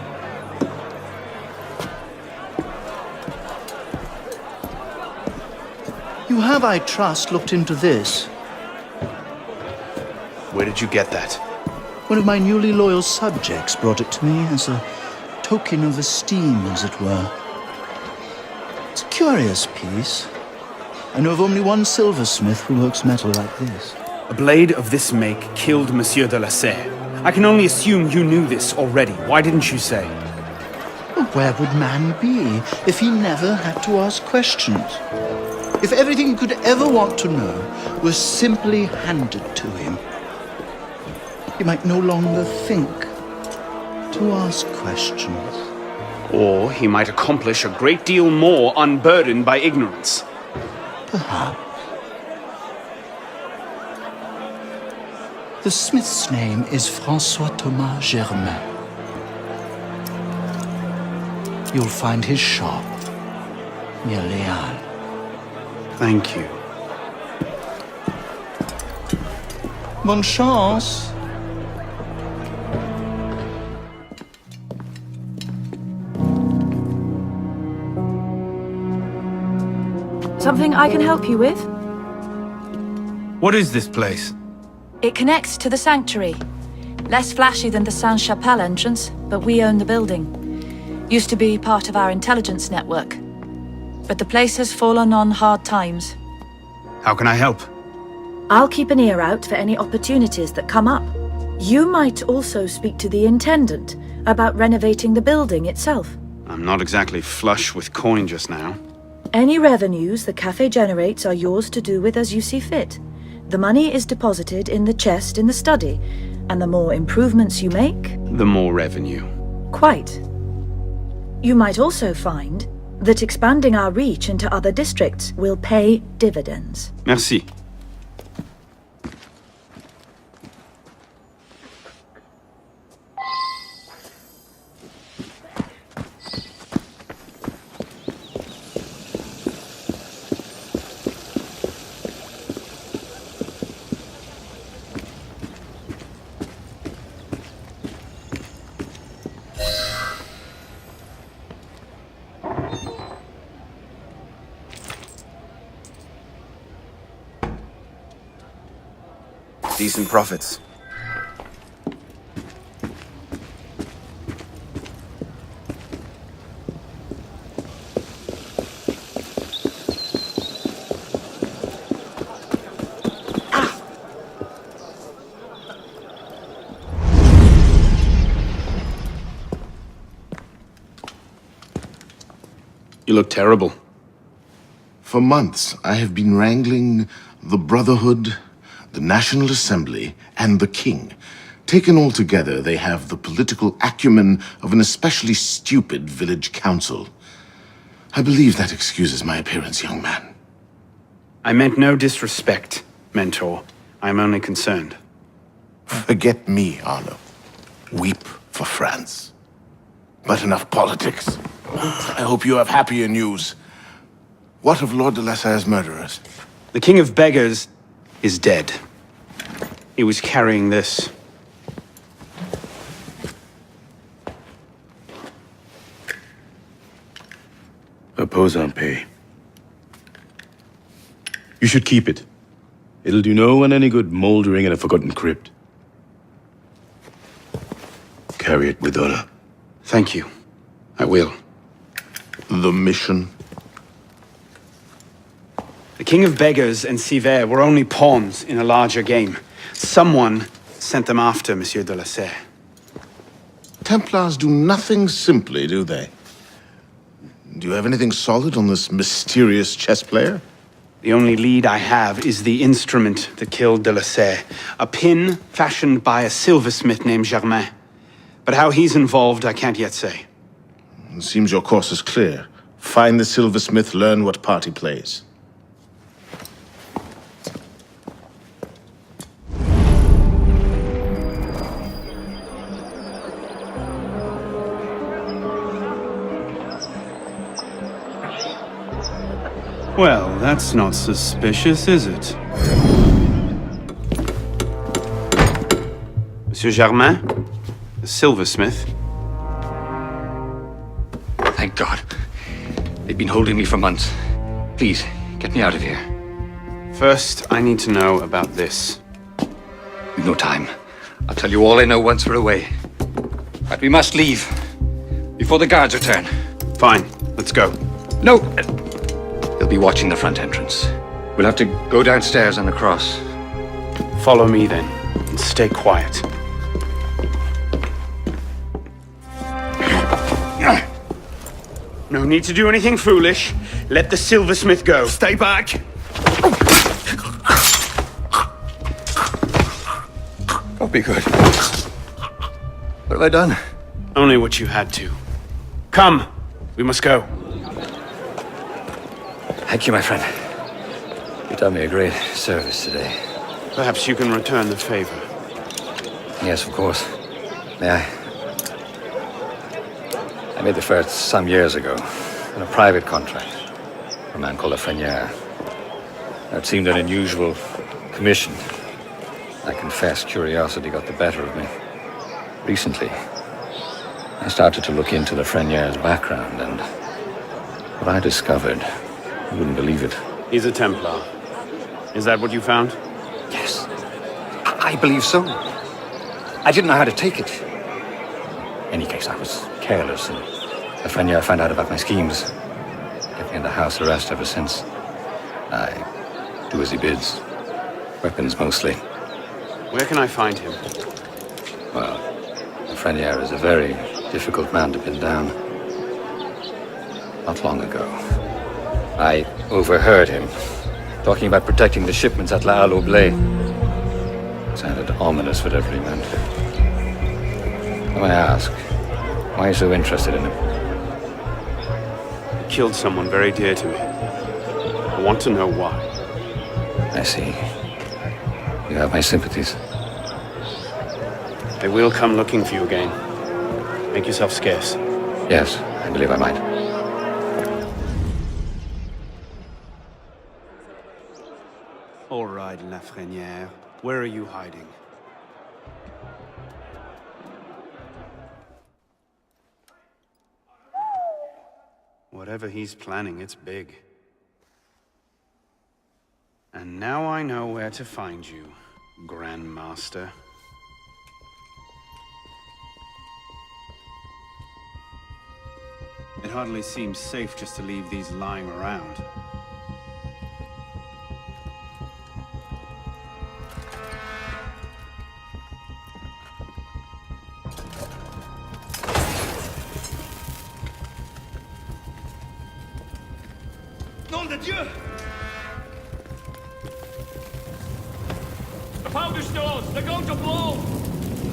L: You have, I trust, looked into this.
F: Where did you get that?
L: One of my newly loyal subjects brought it to me as a token of esteem, as it were. It's a curious piece. I know of only one silversmith who works metal like this.
F: A blade of this make killed Monsieur de la Serre. I can only assume you knew this already. Why didn't you say?
L: Well, where would man be if he never had to ask questions? If everything he could ever want to know was simply handed to him, he might no longer think to ask questions.
F: Or he might accomplish a great deal more unburdened by ignorance.
L: Perhaps. The smith's name is François Thomas Germain. You'll find his shop near Léal.
F: Thank you.
L: Bonne chance.
C: Something I can help you with?
F: What is this place?
C: It connects to the sanctuary. Less flashy than the Sainte-Chapelle entrance, but we own the building. Used to be part of our intelligence network. But the place has fallen on hard times.
F: How can I help?
C: I'll keep an ear out for any opportunities that come up. You might also speak to the Intendant about renovating the building itself.
F: I'm not exactly flush with coin just now.
C: Any revenues the cafe generates are yours to do with as you see fit. The money is deposited in the chest in the study, and the more improvements you make...
F: The more revenue.
C: Quite. You might also find that expanding our reach into other districts will pay dividends.
F: Merci.
J: Decent profits.
F: You look terrible.
D: For months, I have been wrangling the Brotherhood, the National Assembly, and the King. Taken all together, they have the political acumen of an especially stupid village council. I believe that excuses my appearance, young man.
F: I meant no disrespect, Mentor. I am only concerned.
D: Forget me, Arno. Weep for France. But enough politics. I hope you have happier news. What of Lord de la Serre's murderers?
F: The King of Beggars is dead. He was carrying this.
S: Repose en paix. You should keep it. It'll do no one any good moldering in a forgotten crypt. Carry it with honor.
F: Thank you. I will.
D: The mission?
F: The King of Beggars and Sivert were only pawns in a larger game. Someone sent them after Monsieur de la Serre.
D: Templars do nothing simply, do they? Do you have anything solid on this mysterious chess player?
F: The only lead I have is the instrument that killed de la Serre. A pin fashioned by a silversmith named Germain. But how he's involved, I can't yet say.
D: It seems your course is clear. Find the silversmith, learn what part he plays.
F: Well, that's not suspicious, is it? Monsieur Germain? The silversmith?
T: Thank God. They've been holding me for months. Please, get me out of here.
F: First, I need to know about this.
T: We've no time. I'll tell you all I know once we're away. But we must leave. Before the guards return.
F: Fine, let's go.
T: No! They'll be watching the front entrance. We'll have to go downstairs and across.
F: Follow me then, and stay quiet. No need to do anything foolish. Let the silversmith go. Stay back!
T: Oh, be good. What have I done?
F: Only what you had to. Come, we must go.
T: Thank you, my friend. You've done me a great service today.
F: Perhaps you can return the favor.
T: Yes, of course. May I? I made the first some years ago on a private contract for a man called a Frenier. It seemed an unusual commission. I confess curiosity got the better of me. Recently, I started to look into the Frenier's background, and what I discovered, you wouldn't believe it.
F: He's a Templar. Is that what you found?
T: Yes. I believe so. I didn't know how to take it. In any case, I was careless, and the Frenier found out about my schemes. Kept me in the house arrest ever since. I do as he bids. Weapons mostly.
F: Where can I find him?
T: Well, the Frenier is a very difficult man to pin down. Not long ago, I overheard him talking about protecting the shipments at La Halle au Blé. Sounded ominous, whatever he meant. Now I ask, why are you so interested in him?
F: He killed someone very dear to me. I want to know why.
T: I see. You have my sympathies.
F: They will come looking for you again. Make yourself scarce.
T: Yes, I believe I might.
F: All right, Lafrenière. Where are you hiding? Whatever he's planning, it's big. And now I know where to find you, Grand Master. It hardly seems safe just to leave these lying around.
G: Nom de Dieu! The powder stores! They're going to blow!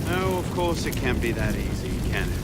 F: No, of course it can't be that easy, can it?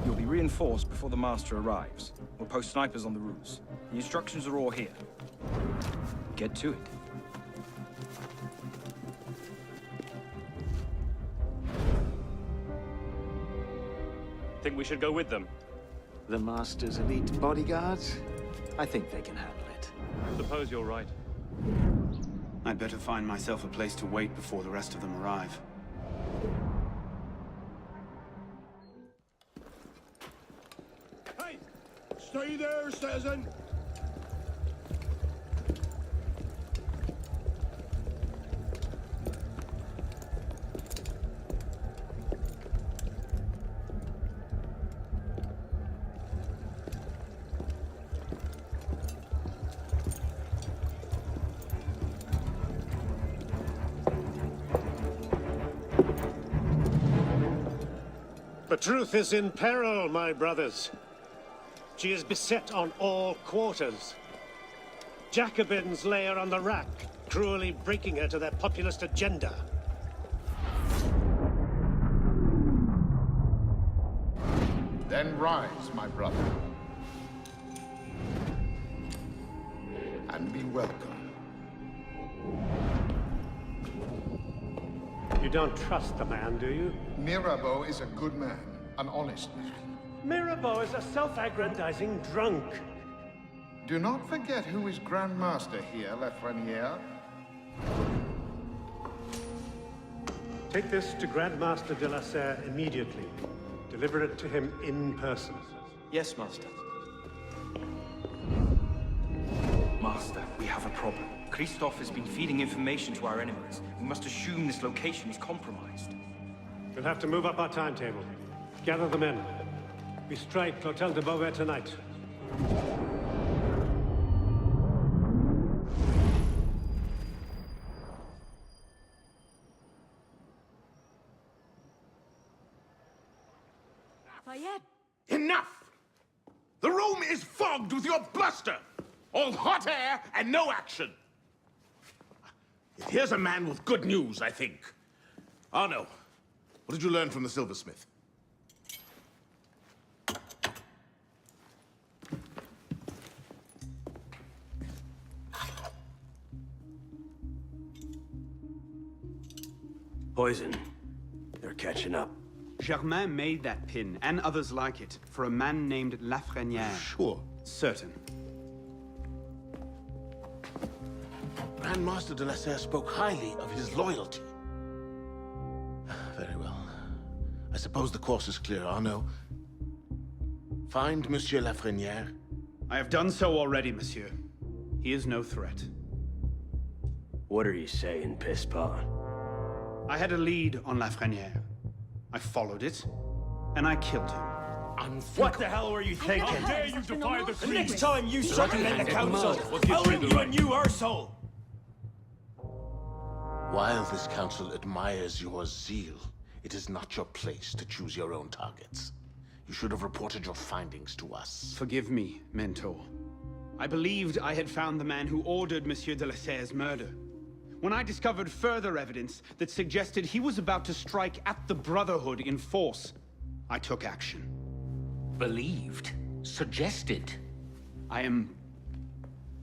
O: You'll be reinforced before the Master arrives. We'll post snipers on the roofs. The instructions are all here. Get to it.
G: Think we should go with them?
N: The Master's elite bodyguards? I think they can handle it.
G: Suppose you're right.
F: I'd better find myself a place to wait before the rest of them arrive.
M: Stay there, citizen!
Q: The truth is in peril, my brothers. She is beset on all quarters. Jacobins lay her on the rack, cruelly breaking her to their populist agenda.
I: Then rise, my brother. And be welcome.
Q: You don't trust the man, do you?
I: Mirabeau is a good man, an honest man.
Q: Mirabeau is a self-aggrandizing drunk.
I: Do not forget who is Grand Master here, Lafreniere.
Q: Take this to Grand Master de la Serre immediately. Deliver it to him in person.
O: Yes, Master. Master, we have a problem. Christophe has been feeding information to our enemies. We must assume this location is compromised.
Q: We'll have to move up our timetable. Gather the men. We strike Clotel de Beauvais tonight.
B: Fayette!
K: Enough! The room is fogged with your bluster! All hot air and no action! Yet here's a man with good news, I think. Arno, what did you learn from the silversmith?
P: Poison. They're catching up.
J: Germain made that pin, and others like it, for a man named Lafreniere.
K: Sure.
J: Certain.
K: Grand Master de la Serre spoke highly of his loyalty. Very well. I suppose the course is clear, Arno. Find Monsieur Lafreniere.
J: I have done so already, monsieur. He is no threat.
P: What are you saying, Pisspot?
J: I had a lead on Lafreniere. I followed it, and I killed him.
M: What the hell were you thinking?
B: How dare you defy the
M: The next time you circumvent the council, I'll ring you a new arsehole!
K: While this council admires your zeal, it is not your place to choose your own targets. You should have reported your findings to us.
J: Forgive me, Mentor. I believed I had found the man who ordered Monsieur de la Serre's murder. When I discovered further evidence that suggested he was about to strike at the Brotherhood in force, I took action.
W: Believed? Suggested?
J: I am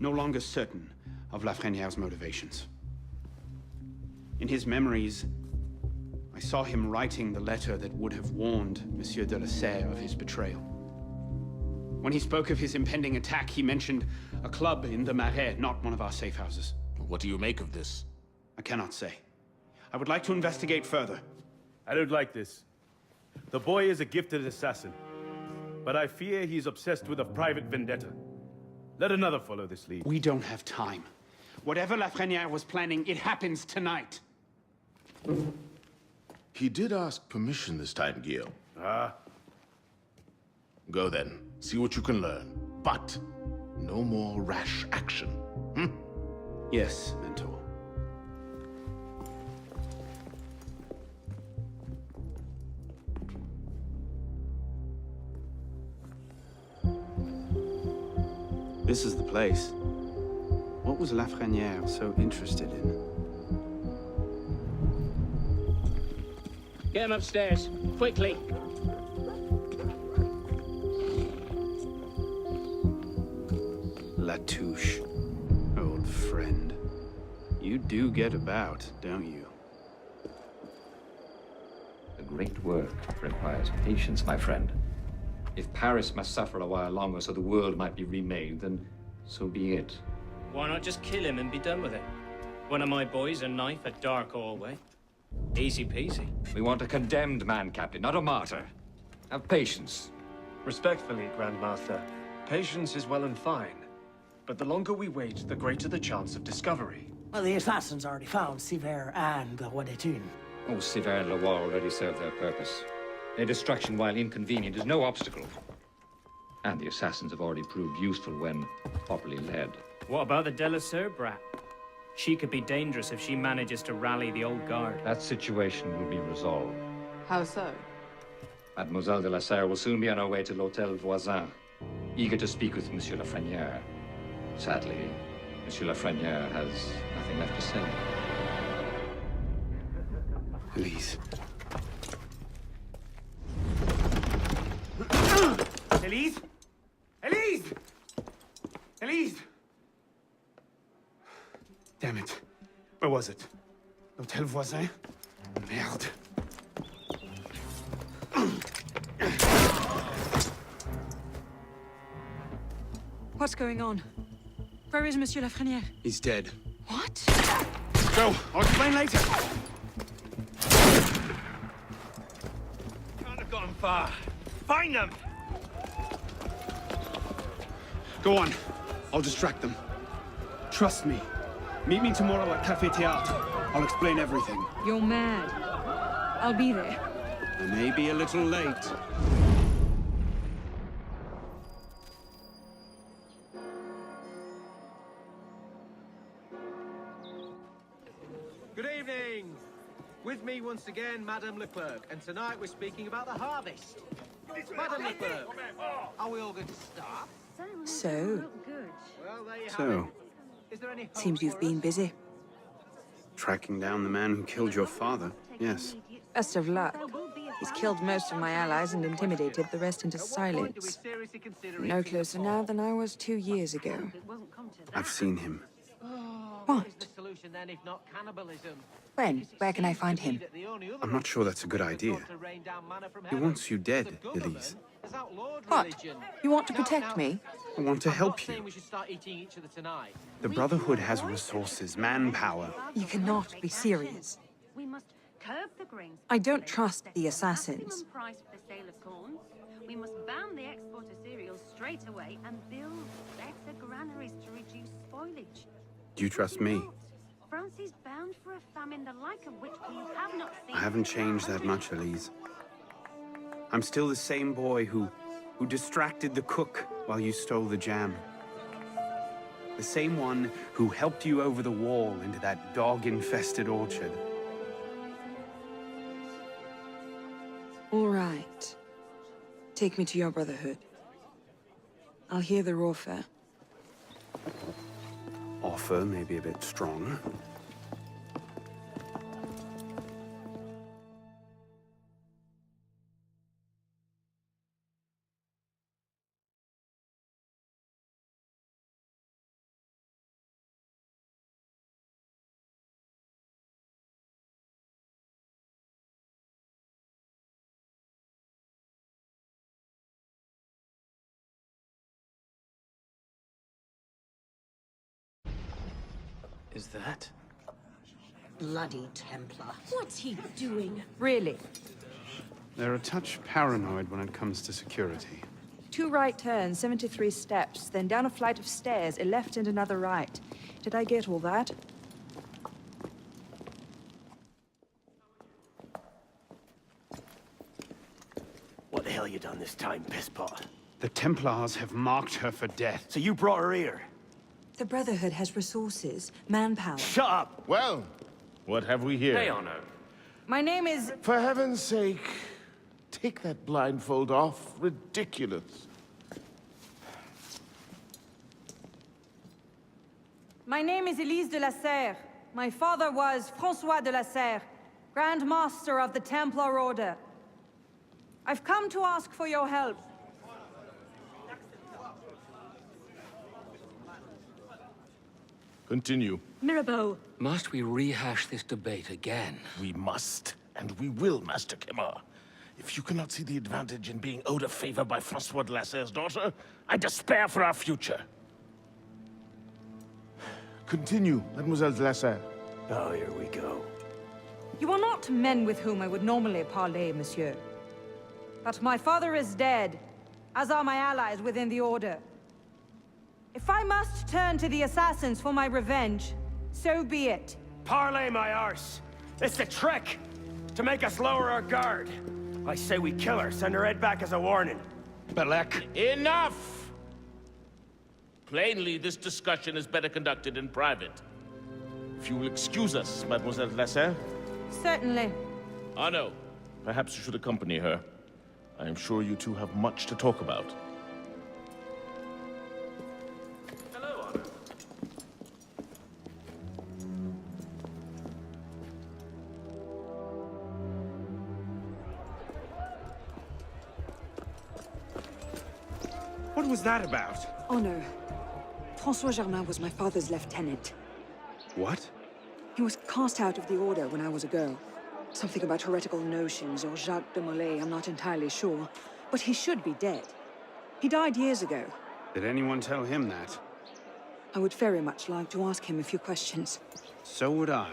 J: no longer certain of Lafreniere's motivations. In his memories, I saw him writing the letter that would have warned Monsieur de la Serre of his betrayal. When he spoke of his impending attack, he mentioned a club in the Marais, not one of our safe houses.
K: What do you make of this?
J: I cannot say. I would like to investigate further.
S: I don't like this. The boy is a gifted assassin, but I fear he's obsessed with a private vendetta. Let another follow this lead.
J: We don't have time. Whatever Lafreniere was planning, it happens tonight.
K: He did ask permission this time, Guillaume. Go then. See what you can learn. But no more rash action.
J: Yes, Mentor. This is the place. What was Lafreniere so interested in?
W: Get him upstairs, quickly.
J: Latouche, old friend. You do get about, don't you?
T: The great work requires patience, my friend. If Paris must suffer a while longer so the world might be remade, then so be it.
X: Why not just kill him and be done with it? One of my boys, a knife, a dark hallway. Easy peasy.
T: We want a condemned man, Captain, not a martyr. Have patience.
X: Respectfully, Grandmaster,
E: Patience is well and fine, but the longer we wait, the greater the chance of discovery.
H: Well, the assassins already found Siver and the Wadetun.
T: Oh, Siver and Leroy already served their purpose. Their destruction, while inconvenient, is no obstacle. And the assassins have already proved useful when properly led.
X: What about the Delasser brat? She could be dangerous if she manages to rally the old guard.
T: That situation will be resolved.
R: How so?
T: Mademoiselle de la Serre will soon be on her way to l'Hôtel Voisin, eager to speak with Monsieur Lafreniere. Sadly, Monsieur Lafreniere has nothing left to say.
F: Elise.
J: Elise? Elise! Elise!
F: Damn it. Where was it? L'Hôtel Voisin? Merde.
U: What's going on? Where is Monsieur Lafreniere?
F: He's dead.
U: What?
F: Go! I'll explain later!
J: Can't have gone far. Find them!
F: Go on. I'll distract them. Trust me. Meet me tomorrow at Café Théâtre. I'll explain everything.
U: You're mad. I'll be there.
F: I may be a little late.
V: Good evening! With me once again, Madame Leclerc, and tonight we're speaking about the harvest. Madame Leclerc, are we all good to start?
R: So,
V: Well, there you have
F: So,
V: it. Is there any
R: seems you've been busy.
F: tracking down the man who killed your father, yes.
R: Best of luck. He's killed most of my allies and intimidated the rest into
V: do we
R: silence.
V: seriously consider
R: No closer now than I was 2 years ago.
F: I've seen him.
R: What?
V: the solution then if not cannibalism?
R: When? Where can I find him?
F: I'm not sure that's a good idea. He wants you dead, Elise.
R: What? You want to protect me?
F: I want to help you.
V: We should start eating each other tonight.
F: The Brotherhood has resources, manpower.
R: You cannot be serious.
Y: We must curb the grains.
R: I don't trust the assassins.
Y: Maximum price for the sale of corn. We must ban the export of cereals straight away and build better granaries to reduce spoilage.
F: Do you trust me?
Y: France is bound for a famine the like of which we have not seen.
F: I haven't changed that much, Elise. I'm still the same boy who distracted the cook while you stole the jam. The same one who helped you over the wall into that dog-infested orchard.
R: All right. Take me to your Brotherhood. I'll hear their offer.
F: Offer may be a bit strong.
E: Is that?
Z: Bloody Templar.
B: What's he doing?
R: Really?
F: They're a touch paranoid when it comes to security.
R: 2 right turns, 73 steps, then down a flight of stairs, a left and another right. Did I get all that?
E: What the hell you done this time, pisspot?
F: The Templars have marked her for death.
E: So you brought her here?
R: The Brotherhood has resources, manpower.
E: Shut up!
K: Well, what have we here?
E: Hey on her.
R: My name is...
K: For heaven's sake, take that blindfold off. Ridiculous.
R: My name is Elise de la Serre. My father was François de la Serre, Grand Master of the Templar Order. I've come to ask for your help.
K: Continue.
Y: Mirabeau.
M: Must we rehash this debate again?
K: We must, and we will, Master Kemar. If you cannot see the advantage in being owed a favor by François de la Serre's daughter, I despair for our future. Continue, Mademoiselle de la Serre.
E: Oh, here we go.
R: You are not men with whom I would normally parley, monsieur. But my father is dead, as are my allies within the Order. If I must turn to the assassins for my revenge, so be it.
H: Parlay my arse. It's a trick to make us lower our guard. I say we kill her, send her head back as a warning.
K: Belek. Enough! Plainly, this discussion is better conducted in private. If you will excuse us, Mademoiselle Lasser.
R: Certainly.
K: Arno, perhaps you should accompany her. I am sure you two have much to talk about.
H: Hello, Arno.
J: What was that about?
U: Oh no. François Germain was my father's lieutenant.
J: What?
U: He was cast out of the order when I was a girl. Something about heretical notions or Jacques de Molay, I'm not entirely sure. But he should be dead. He died years ago.
J: Did anyone tell him that?
U: I would very much like to ask him a few questions.
J: So would I.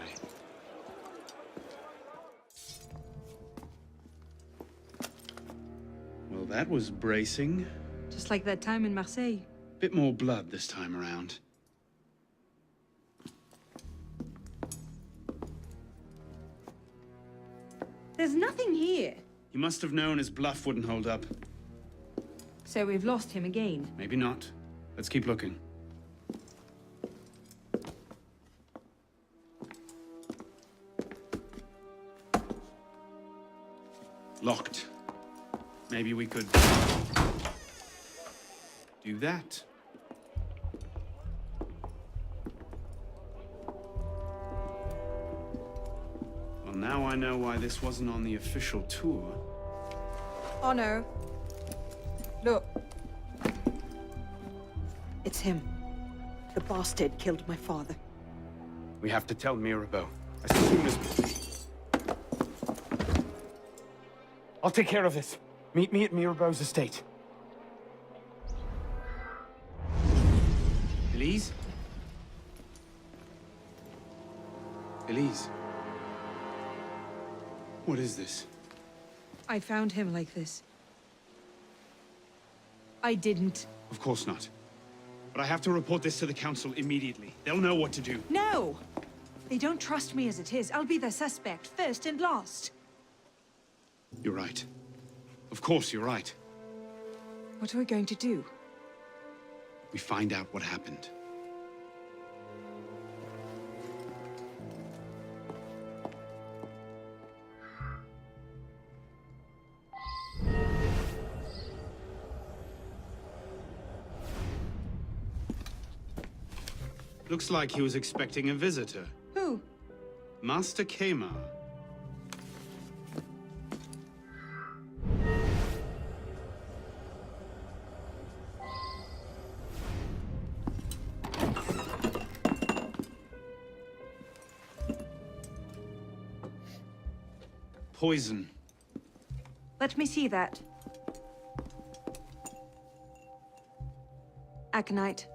J: Well, that was bracing.
U: Just like that time in Marseille.
J: Bit more blood this time around.
R: There's nothing here.
J: He must have known his bluff wouldn't hold up.
R: So we've lost him again.
J: Maybe not. Let's keep looking. Locked. Maybe we could do that. Well, now I know why this wasn't on the official tour.
R: Oh no. Look.
U: It's him. The bastard killed my father.
J: We have to tell Mirabeau as soon as...
H: I'll take care of this. Meet me at Mirabeau's estate.
J: Elise? Elise? What is this?
U: I found him like this. I didn't.
J: Of course not. But I have to report this to the council immediately. They'll know what to do.
U: No! They don't trust me as it is. I'll be their suspect, first and last.
J: You're right. Of course you're right.
U: What are we going to do?
J: We find out what happened. Looks like he was expecting a visitor.
R: Who?
J: Master Kemar. Poison.
U: Let me see that. Aconite.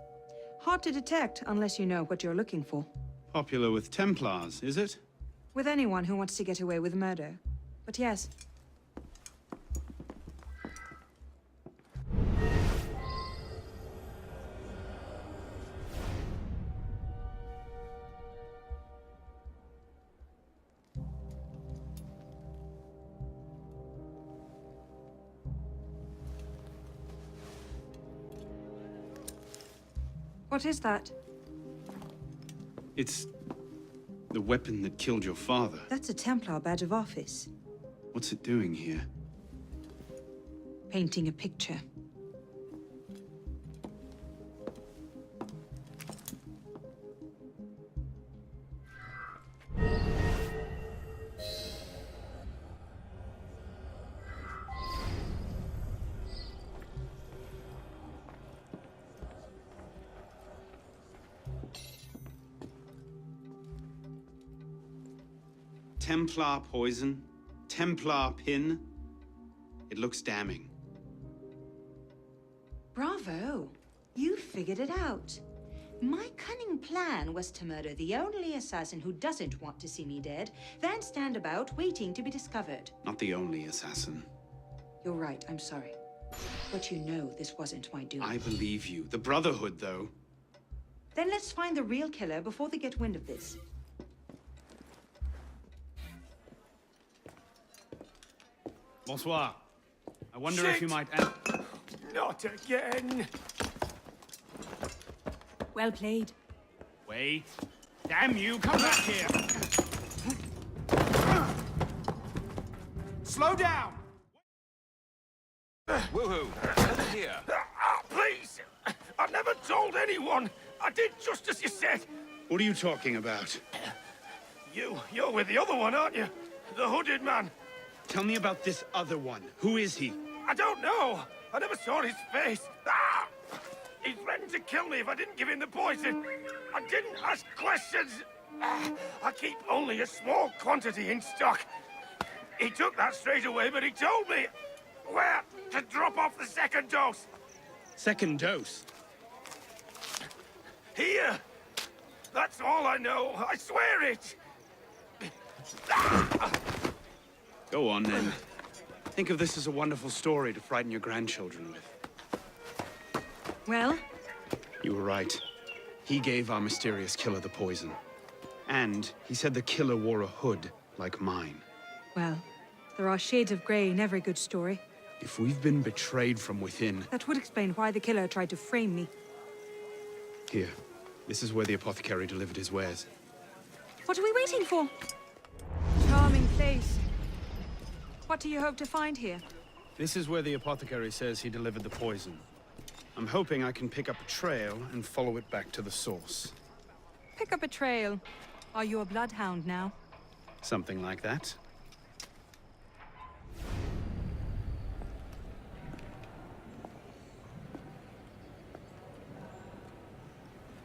U: Hard to detect unless you know what you're looking for.
J: Popular with Templars, is it?
U: With anyone who wants to get away with murder. But yes. What is that?
J: It's the weapon that killed your father.
U: That's a Templar badge of office.
J: What's it doing here?
U: Painting a picture.
J: Templar poison, Templar pin. It looks damning.
A: Bravo! You figured it out. My cunning plan was to murder the only assassin who doesn't want to see me dead, then stand about waiting to be discovered.
J: Not the only assassin.
U: You're right, I'm sorry. But you know this wasn't my doing.
J: I believe you. The Brotherhood, though.
A: Then let's find the real killer before they get wind of this.
J: Bonsoir. I wonder if you might...
M: Not again.
B: Well played.
J: Wait. Damn you, come back here! Slow down!
M: Woohoo! Over here. Please! I never told anyone! I did just as you said!
J: What are you talking about?
M: You're with the other one, aren't you? The hooded man.
J: Tell me about this other one. Who is he?
M: I don't know. I never saw his face. Ah! He threatened to kill me if I didn't give him the poison. I didn't ask questions. Ah, I keep only a small quantity in stock. He took that straight away, but he told me where to drop off the second dose.
J: Second dose?
M: Here. That's all I know. I swear it.
J: Go on, then. Think of this as a wonderful story to frighten your grandchildren with.
B: Well?
J: You were right. He gave our mysterious killer the poison. And he said the killer wore a hood like mine.
B: Well, there are shades of grey in every good story.
J: If we've been betrayed from within...
B: That would explain why the killer tried to frame me.
J: Here. This is where the apothecary delivered his wares.
B: What are we waiting for? Charming place. What do you hope to find here?
J: This is where the apothecary says he delivered the poison. I'm hoping I can pick up a trail and follow it back to the source.
B: Pick up a trail. Are you a bloodhound now?
J: Something like that.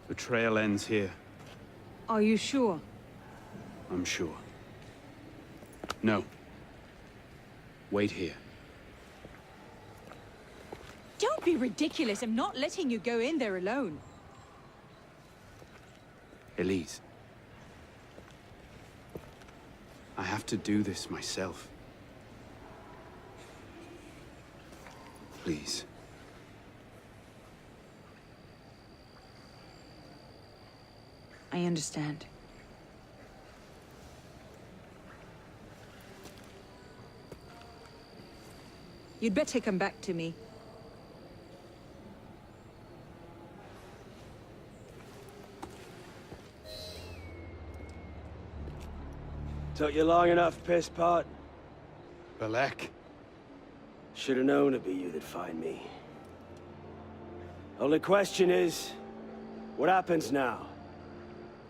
J: The trail ends here.
B: Are you sure?
J: I'm sure. No. Wait here.
C: Don't be ridiculous. I'm not letting you go in there alone.
J: Elise. I have to do this myself. Please.
U: I understand.
B: You'd better come back to me.
D: Took you long enough, piss pot.
J: Balek.
D: Should've known it'd be you that'd find me. Only question is, what happens now?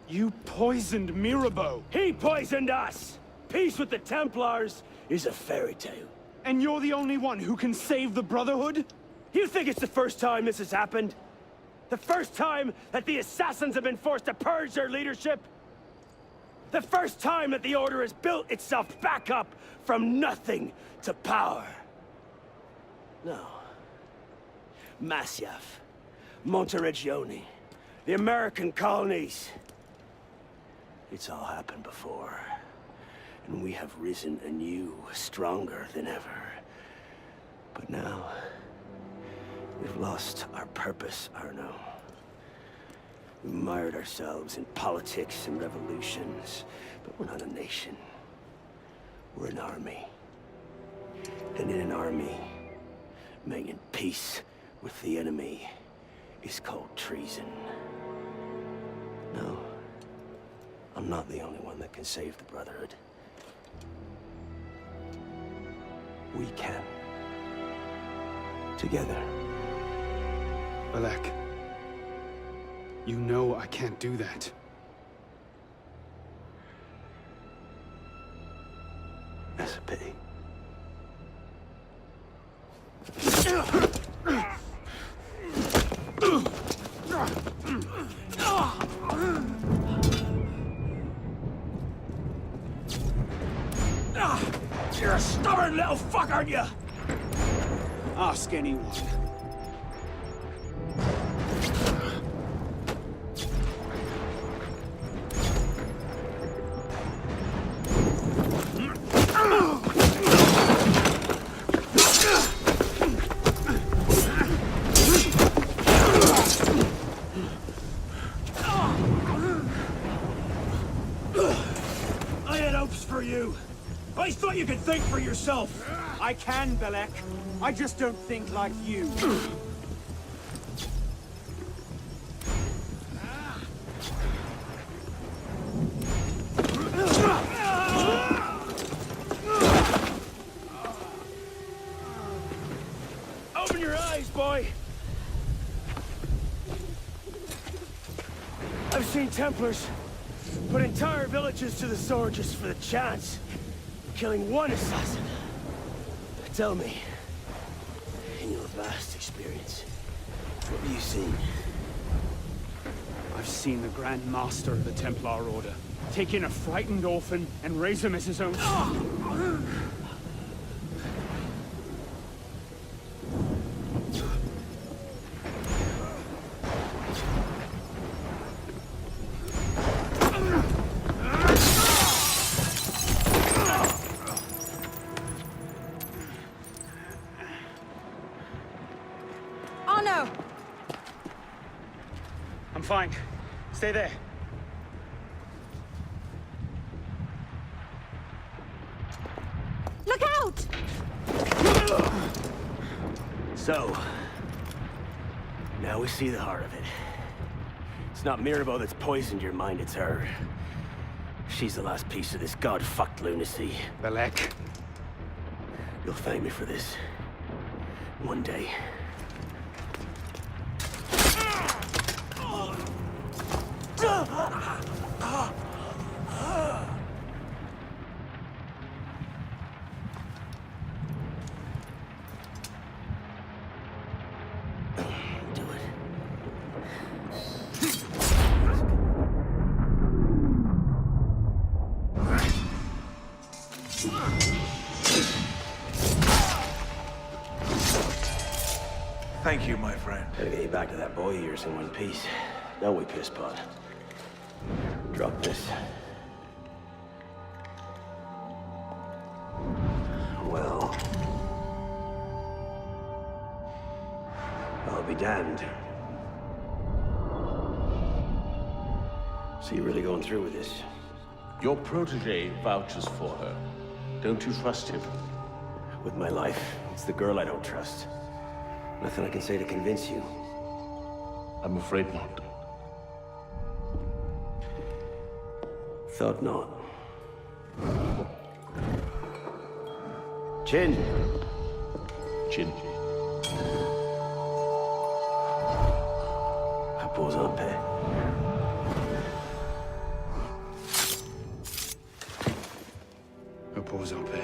J: You poisoned Mirabeau!
D: He poisoned us! Peace with the Templars is a fairy tale.
J: And you're the only one who can save the Brotherhood?
D: You think it's the first time this has happened? The first time that the Assassins have been forced to purge their leadership? The first time that the Order has built itself back up from nothing to power? No. Masyaf, Monteregione, the American colonies. It's all happened before. And we have risen anew, stronger than ever. But now, we've lost our purpose, Arno. We mired ourselves in politics and revolutions, but we're not a nation. We're an army. And in an army, making peace with the enemy is called treason. No, I'm not the only one that can save the Brotherhood. We can. Together.
J: Balek. You know I can't do that.
D: That's a pity.
M: You're a stubborn little fuck, aren't you?
J: Ask anyone.
D: thought you could think for yourself!
F: I can, Belek. I just don't think like you.
D: Open your eyes, boy! I've seen Templars put entire villages to the sword just for the chance of killing one assassin. Tell me, in your vast experience, what have you seen?
J: I've seen the Grand Master of the Templar Order take in a frightened orphan and raise him as his own son. I'm fine. Stay there.
R: Look out!
D: So, now we see the heart of it. It's not Mirabeau that's poisoned your mind, it's her. She's the last piece of this god-fucked lunacy.
J: Belek.
D: You'll thank me for this. One day.
K: Thank you, my friend.
D: Gotta get you back to that boy of yours in one piece. Don't we, pisspot? Drop this. Well... I'll be damned. So you're really going through with this?
K: Your protege vouches for her. Don't you trust him?
D: With my life, it's the girl I don't trust. Nothing I can say to convince you.
K: I'm afraid not.
D: Thought not. Chin.
K: Chin.
D: Repose en paix.
J: Repose en paix.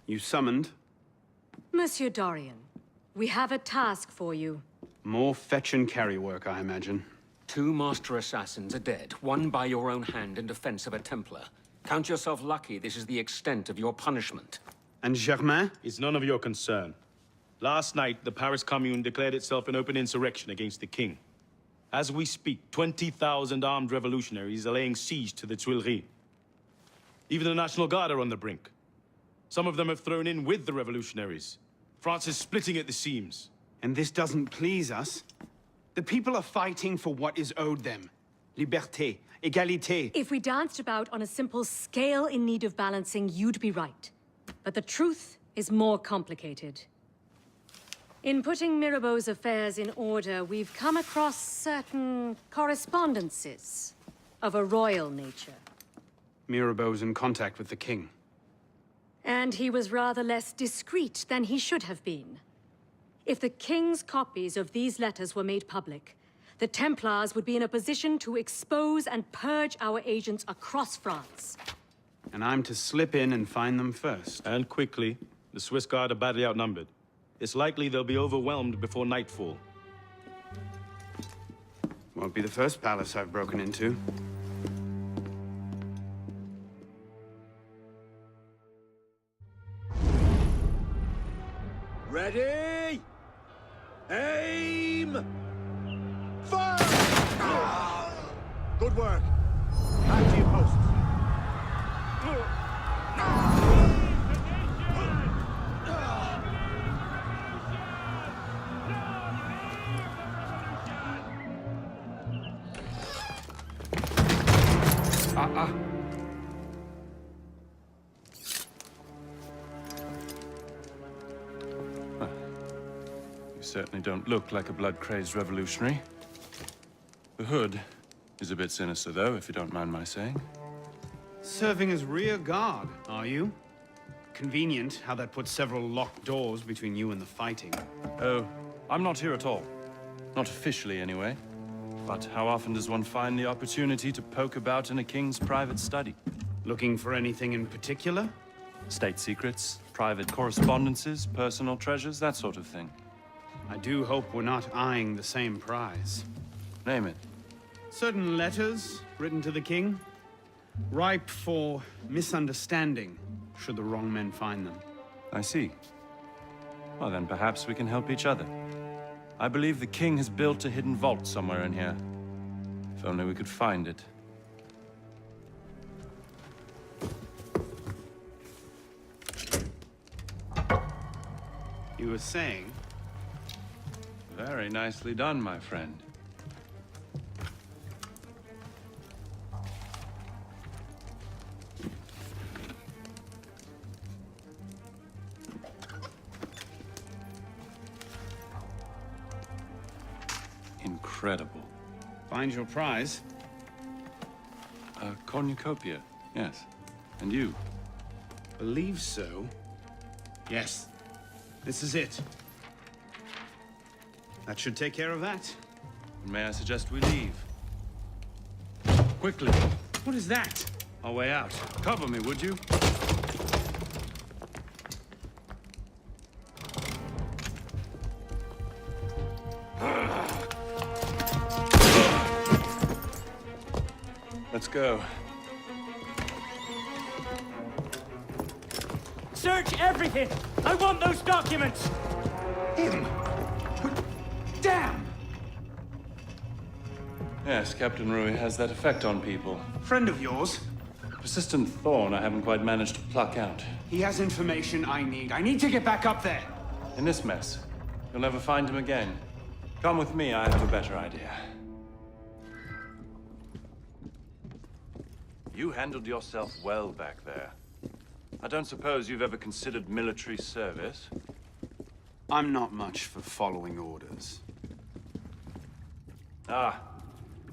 J: You summoned?
G: Monsieur Dorian, we have a task for you.
J: More fetch and carry work, I imagine.
W: 2 master assassins are dead, one by your own hand in defense of a Templar. Count yourself lucky this is the extent of your punishment.
J: And Germain?
S: It's none of your concern. Last night, the Paris Commune declared itself an open insurrection against the king. As we speak, 20,000 armed revolutionaries are laying siege to the Tuileries. Even the National Guard are on the brink. Some of them have thrown in with the revolutionaries. France is splitting at the seams.
J: And this doesn't please us? The people are fighting for what is owed them. Liberté, égalité.
G: If we danced about on a simple scale in need of balancing, you'd be right. But the truth is more complicated. In putting Mirabeau's affairs in order, we've come across certain correspondences of a royal nature.
J: Mirabeau's in contact with the king.
G: And he was rather less discreet than he should have been. If the king's copies of these letters were made public, the Templars would be in a position to expose and purge our agents across France.
J: And I'm to slip in and find them first.
S: And quickly. The Swiss Guard are badly outnumbered. It's likely they'll be overwhelmed before nightfall.
J: Won't be the first palace I've broken into.
D: Ready? Aim! Fire! Good work. Back to your posts.
I: You certainly don't look like a blood-crazed revolutionary. The hood is a bit sinister, though, if you don't mind my saying.
J: Serving as rear guard, are you? Convenient how that puts several locked doors between you and the fighting.
I: Oh, I'm not here at all. Not officially, anyway. But how often does one find the opportunity to poke about in a king's private study?
J: Looking for anything in particular?
I: State secrets, private correspondences, personal treasures, that sort of thing.
J: I do hope we're not eyeing the same prize.
I: Name it.
J: Certain letters written to the king, ripe for misunderstanding, should the wrong men find them.
I: I see. Well, then perhaps we can help each other. I believe the king has built a hidden vault somewhere in here. If only we could find it.
J: You were saying?
I: Very nicely done, my friend. Incredible.
J: Find your prize?
I: A cornucopia, yes. And you?
J: Believe so. Yes. This is it. That should take care of that.
I: May I suggest we leave? Quickly.
J: What is that?
I: Our way out. Cover me, would you? Let's go.
H: Search everything! I want those documents!
J: Him! Damn!
I: Yes, Captain Rui has that effect on people.
J: Friend of yours?
I: Persistent thorn I haven't quite managed to pluck out.
J: He has information I need. I need to get back up there.
I: In this mess, you'll never find him again. Come with me, I have a better idea. You handled yourself well back there. I don't suppose you've ever considered military service?
J: I'm not much for following orders.
I: Ah,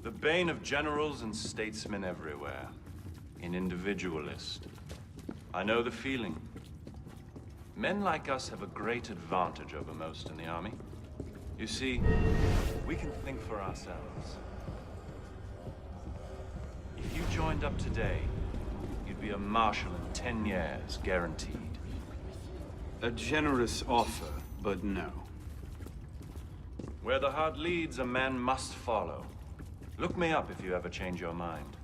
I: the bane of generals and statesmen everywhere. An individualist. I know the feeling. Men like us have a great advantage over most in the army. You see, we can think for ourselves. If you joined up today, you'd be a marshal in 10 years, guaranteed.
J: A generous offer, but no.
I: Where the heart leads, a man must follow. Look me up if you ever change your mind.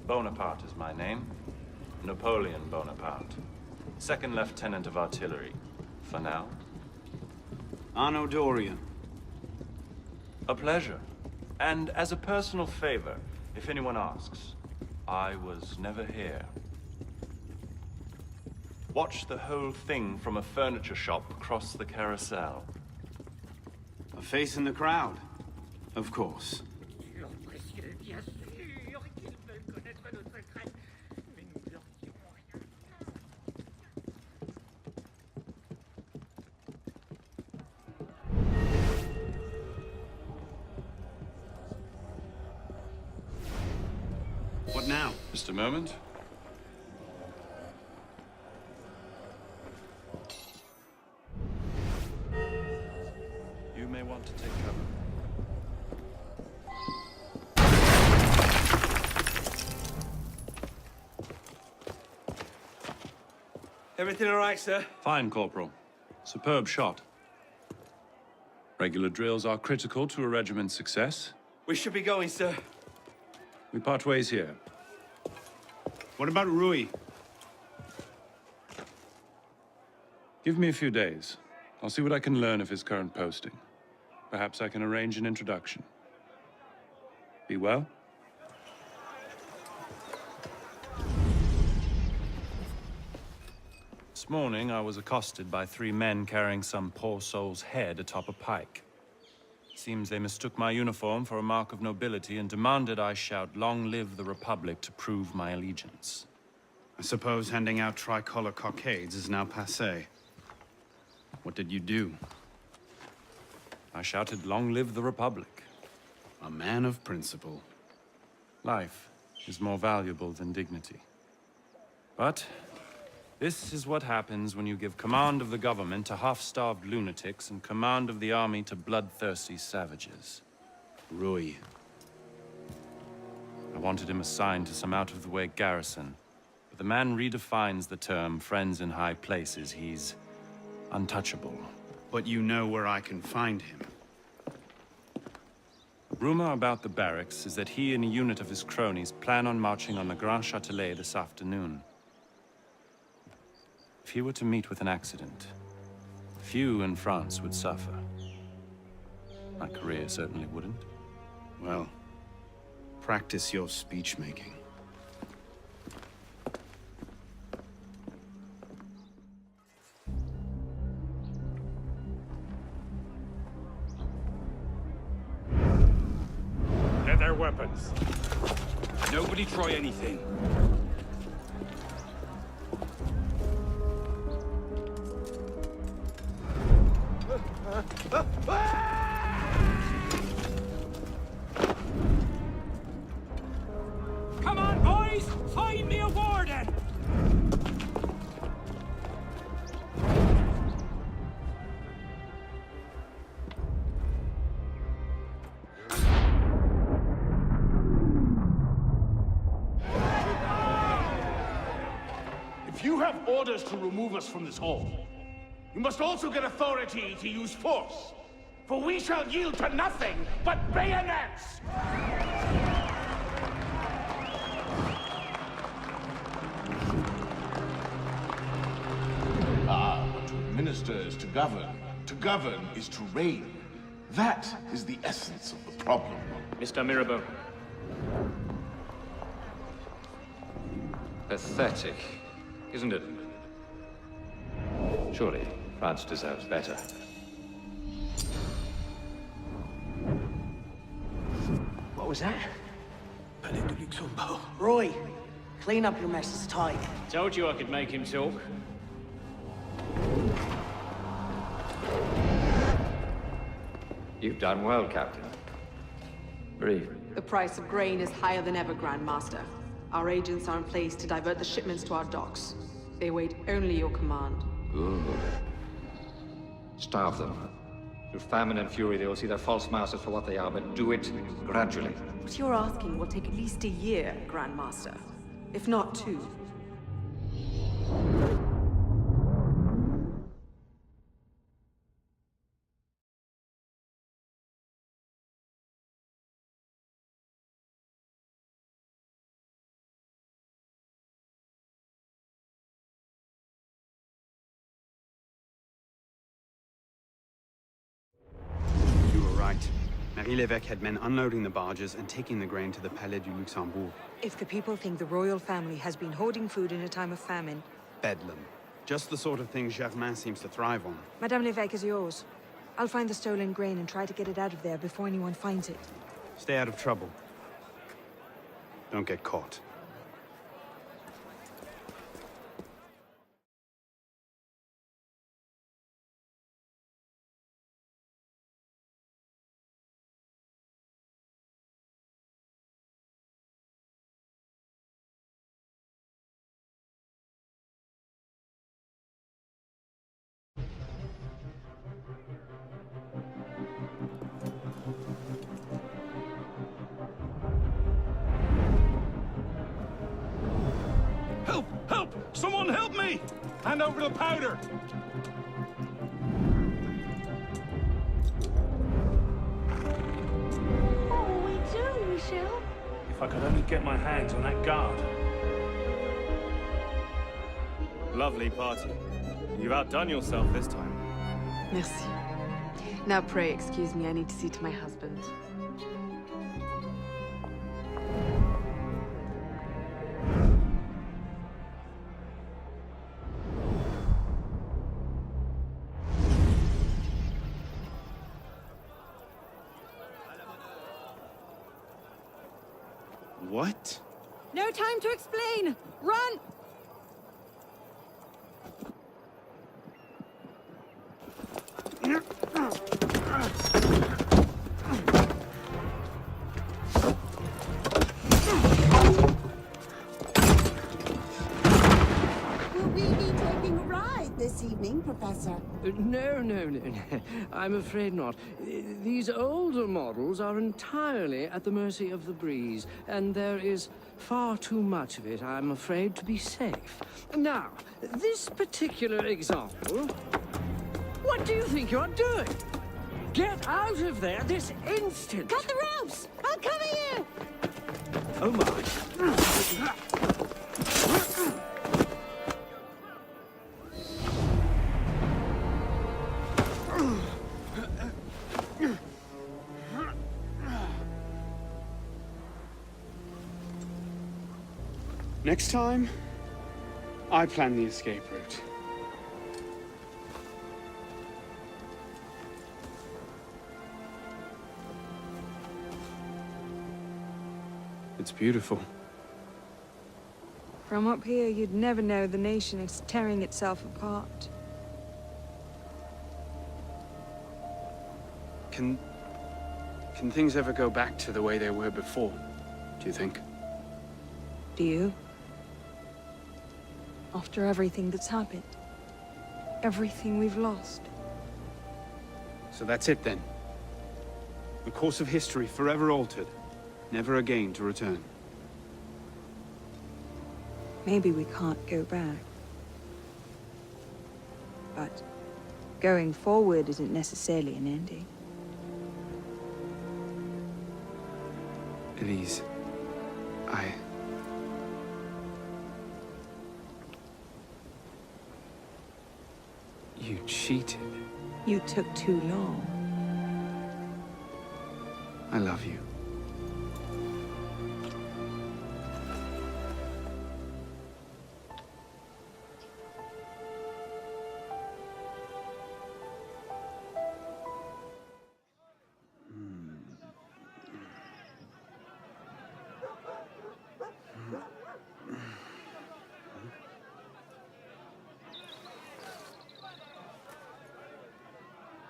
I: Bonaparte is my name. Napoleon Bonaparte. Second Lieutenant of Artillery. For now.
J: Anno Dorian.
I: A pleasure. And as a personal favor, if anyone asks, I was never here. Watch the whole thing from a furniture shop across the carousel.
J: A face in the crowd. Of course. What now?
I: Just a moment. to take cover.
D: Everything all right, sir?
I: Fine, Corporal. Superb shot. Regular drills are critical to a regiment's success.
D: We should be going, sir.
I: We part ways here.
J: What about Rui?
I: Give me a few days. I'll see what I can learn of his current posting. Perhaps I can arrange an introduction. Be well. This morning, I was accosted by 3 men carrying some poor soul's head atop a pike. It seems they mistook my uniform for a mark of nobility and demanded I shout, "Long live the Republic," to prove my allegiance.
J: I suppose handing out tricolor cockades is now passé. What did you do?
I: I shouted, "Long live the Republic."
J: A man of principle.
I: Life is more valuable than dignity. But this is what happens when you give command of the government to half-starved lunatics and command of the army to bloodthirsty savages.
J: Rui.
I: I wanted him assigned to some out-of-the-way garrison, but the man redefines the term friends in high places. He's untouchable.
J: But you know where I can find him.
I: Rumor about the barracks is that he and a unit of his cronies plan on marching on the Grand Châtelet this afternoon. If he were to meet with an accident, few in France would suffer. My career certainly wouldn't.
J: Well, practice your speech-making.
M: They're their weapons.
S: Nobody try anything.
M: Come on, boys! Find me a warden!
K: If you have orders to remove us from this hall, you must also get authority to use force. For we shall yield to nothing but bayonets!
L: Ah, but to administer is to govern. To govern is to reign. That is the essence of the problem.
W: Mr. Mirabeau. Pathetic, isn't it? Surely, France deserves better.
H: What was that? Roy, clean up your mess, it's time.
W: Told you I could make him talk. You've done well, Captain. Breathe.
N: The price of grain is higher than ever, Grand Master. Our agents are in place to divert the shipments to our docks. They await only your command.
W: Good. Starve them. Through famine and fury, they will see their false masters for what they are, but do it gradually.
N: What you're asking will take at least a year, Grand Master. If not 2.
J: You were right. Marie Lévesque had men unloading the barges and taking the grain to the Palais du Luxembourg.
U: If the people think the royal family has been hoarding food in a time of famine...
J: Bedlam. Just the sort of thing Germain seems to thrive on.
U: Madame Lévesque is yours. I'll find the stolen grain and try to get it out of there before anyone finds it.
J: Stay out of trouble. Don't get caught.
E: Hand over the powder!
Y: What will we do, Michel?
E: If I could only get my hands on that guard.
O: Lovely party. You've outdone yourself this time.
N: Merci. Now pray excuse me, I need to see to my husband.
J: What?
R: No time to explain! Run!
P: Will we be taking a ride this evening, Professor?
Q: No. I'm afraid not. These older models are entirely at the mercy of the breeze, and there is far too much of it, I'm afraid, to be safe. Now, this particular example... What do you think you're doing? Get out of there this instant!
P: Cut the ropes! I'll cover you!
Q: Oh my.
J: Next time, I plan the escape route. It's beautiful.
U: From up here, you'd never know the nation is tearing itself apart.
J: Can things ever go back to the way they were before, do you think?
U: Do you? After everything that's happened. Everything we've lost.
J: So that's it then. The course of history forever altered, never again to return.
U: Maybe we can't go back. But going forward isn't necessarily an ending.
J: Elise, You cheated.
U: You took too long.
J: I love you.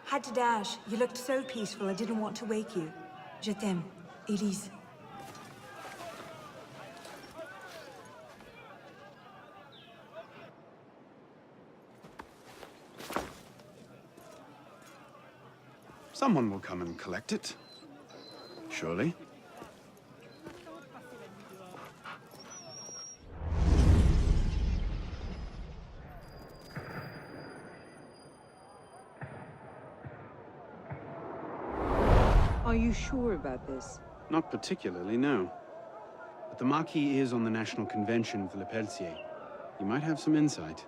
U: Had to dash. You looked so peaceful, I didn't want to wake you. Je t'aime, Elise.
J: Someone will come and collect it. Surely.
U: Are you sure about this?
J: Not particularly, no. But the Marquis is on the National Convention for Le Pelletier. You might have some insight.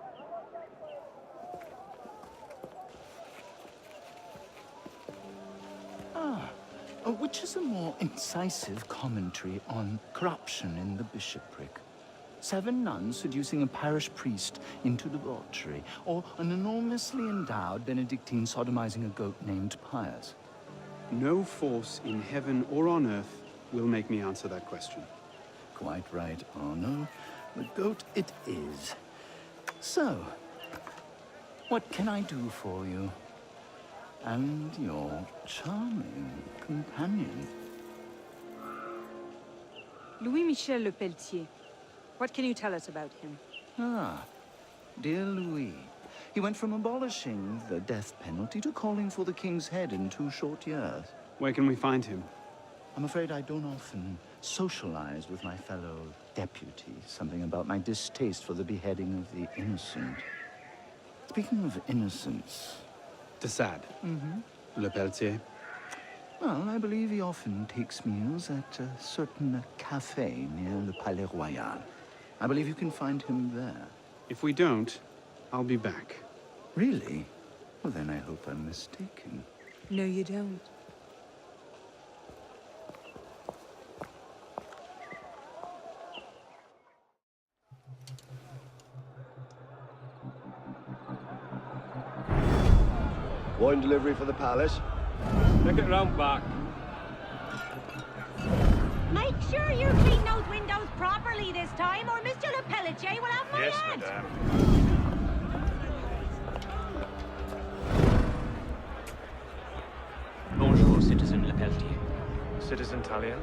T: Which is a more incisive commentary on corruption in the bishopric? 7 nuns seducing a parish priest into debauchery, or an enormously endowed Benedictine sodomizing a goat named Pius?
J: No force in heaven or on earth will make me answer that question.
T: Quite right, Arno. The goat it is. So, what can I do for you? And your charming companion.
R: Louis-Michel Le Pelletier. What can you tell us about him?
T: Ah, dear Louis. He went from abolishing the death penalty to calling for the king's head in 2 short years.
J: Where can we find him?
T: I'm afraid I don't often socialize with my fellow deputies. Something about my distaste for the beheading of the innocent. Speaking of innocence...
J: De Sade. Le Pelletier.
T: Well, I believe he often takes meals at a certain cafe near the Palais Royal. I believe you can find him there.
J: If we don't, I'll be back.
T: Really? Well, then I hope I'm mistaken.
U: No, you don't.
A: Wine delivery for the palace.
O: Take it round back.
Y: Make sure you clean those windows properly this time, or Mr. Le Pelletier will have my head.
O: Madame.
B: Bonjour, Citizen Le Pelletier.
E: Citizen Talia.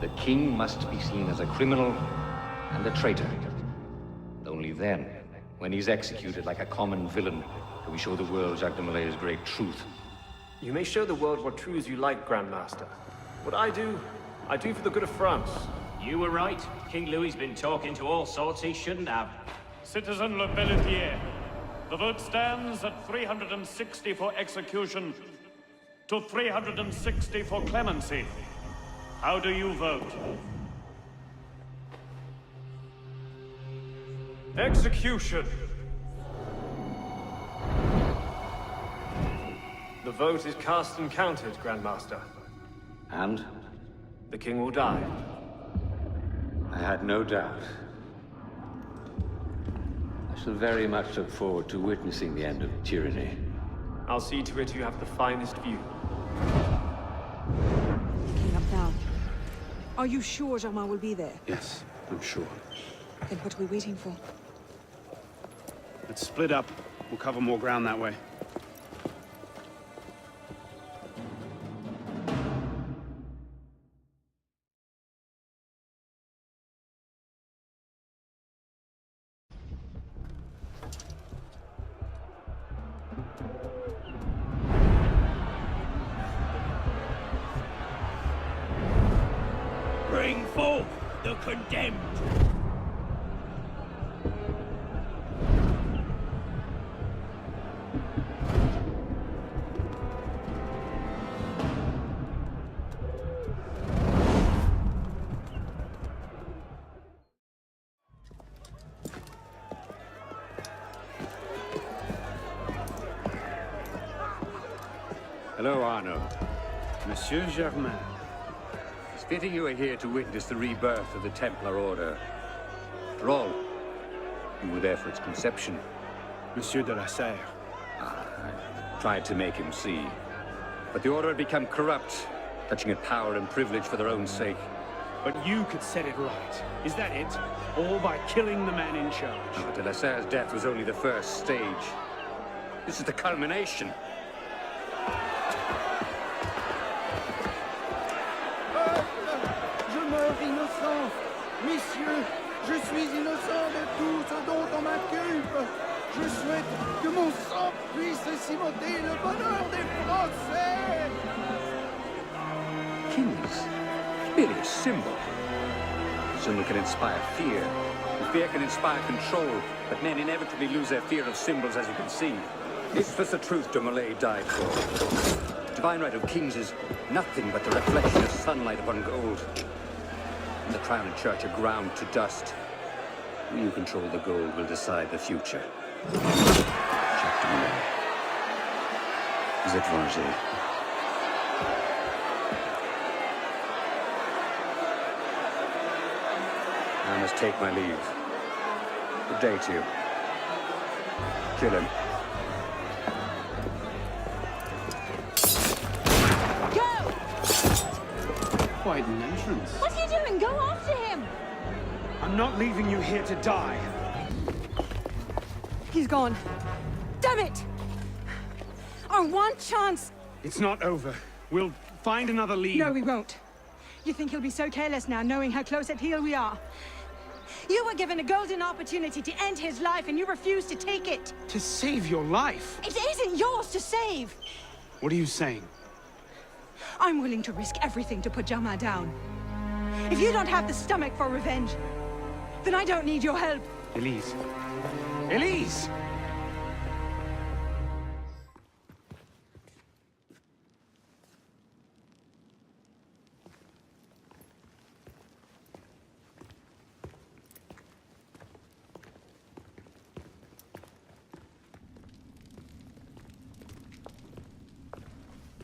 B: The king must be seen as a criminal and a traitor. Only then, when he's executed like a common villain, can we show the world Jacques de Molay's great truth.
E: You may show the world what true as you like, Grand Master. What I do for the good of France.
C: You were right. King Louis's been talking to all sorts he shouldn't have.
V: Citizen Le Pelletier, the vote stands at 360 for execution to 360 for clemency. How do you vote?
E: Execution! The vote is cast and counted, Grand Master.
B: And?
E: The king will die.
B: I had no doubt. I shall very much look forward to witnessing the end of tyranny.
E: I'll see to it you have the finest view.
U: Picking up now. Are you sure Germain will be there?
J: Yes, I'm sure.
U: Then what are we waiting for?
J: Let's split up. We'll cover more ground that way.
D: Bring forth the condemned!
B: Hello, Arnaud.
J: Monsieur Germain.
B: It's fitting you are here to witness the rebirth of the Templar Order. After all, you were there for its conception.
J: Monsieur de la Serre.
B: I tried to make him see. But the Order had become corrupt, touching at power and privilege for their own sake.
J: But you could set it right. Is that it? All by killing the man in charge?
B: But de la Serre's death was only the first stage. This is the culmination.
X: Je meurs innocent. Messieurs, je suis innocent de tout ce dont on m'inculpe. Je souhaite que mon sang puisse cimenter le bonheur des Français.
B: Kings? Really a symbol. A symbol can inspire fear. And fear can inspire control. But men inevitably lose their fear of symbols, as you can see. This was the truth de Molay died for. The divine right of kings is nothing but the reflection of sunlight upon gold. And the crown and church are ground to dust. We who control the gold will decide the future. Jacques de Molay. Vous êtes vengé. I must take my leave. Good day to you. Kill him.
J: Quite an entrance.
R: What are you doing? Go after him!
J: I'm not leaving you here to die.
U: He's gone. Damn it! Our one chance!
J: It's not over. We'll find another lead.
U: No, we won't. You think he'll be so careless now, knowing how close at heel we are?
R: You were given a golden opportunity to end his life, and you refused to take it.
J: To save your life?
R: It isn't yours to save.
J: What are you saying?
R: I'm willing to risk everything to put Germain down. If you don't have the stomach for revenge, then I don't need your help.
J: Elise. Elise!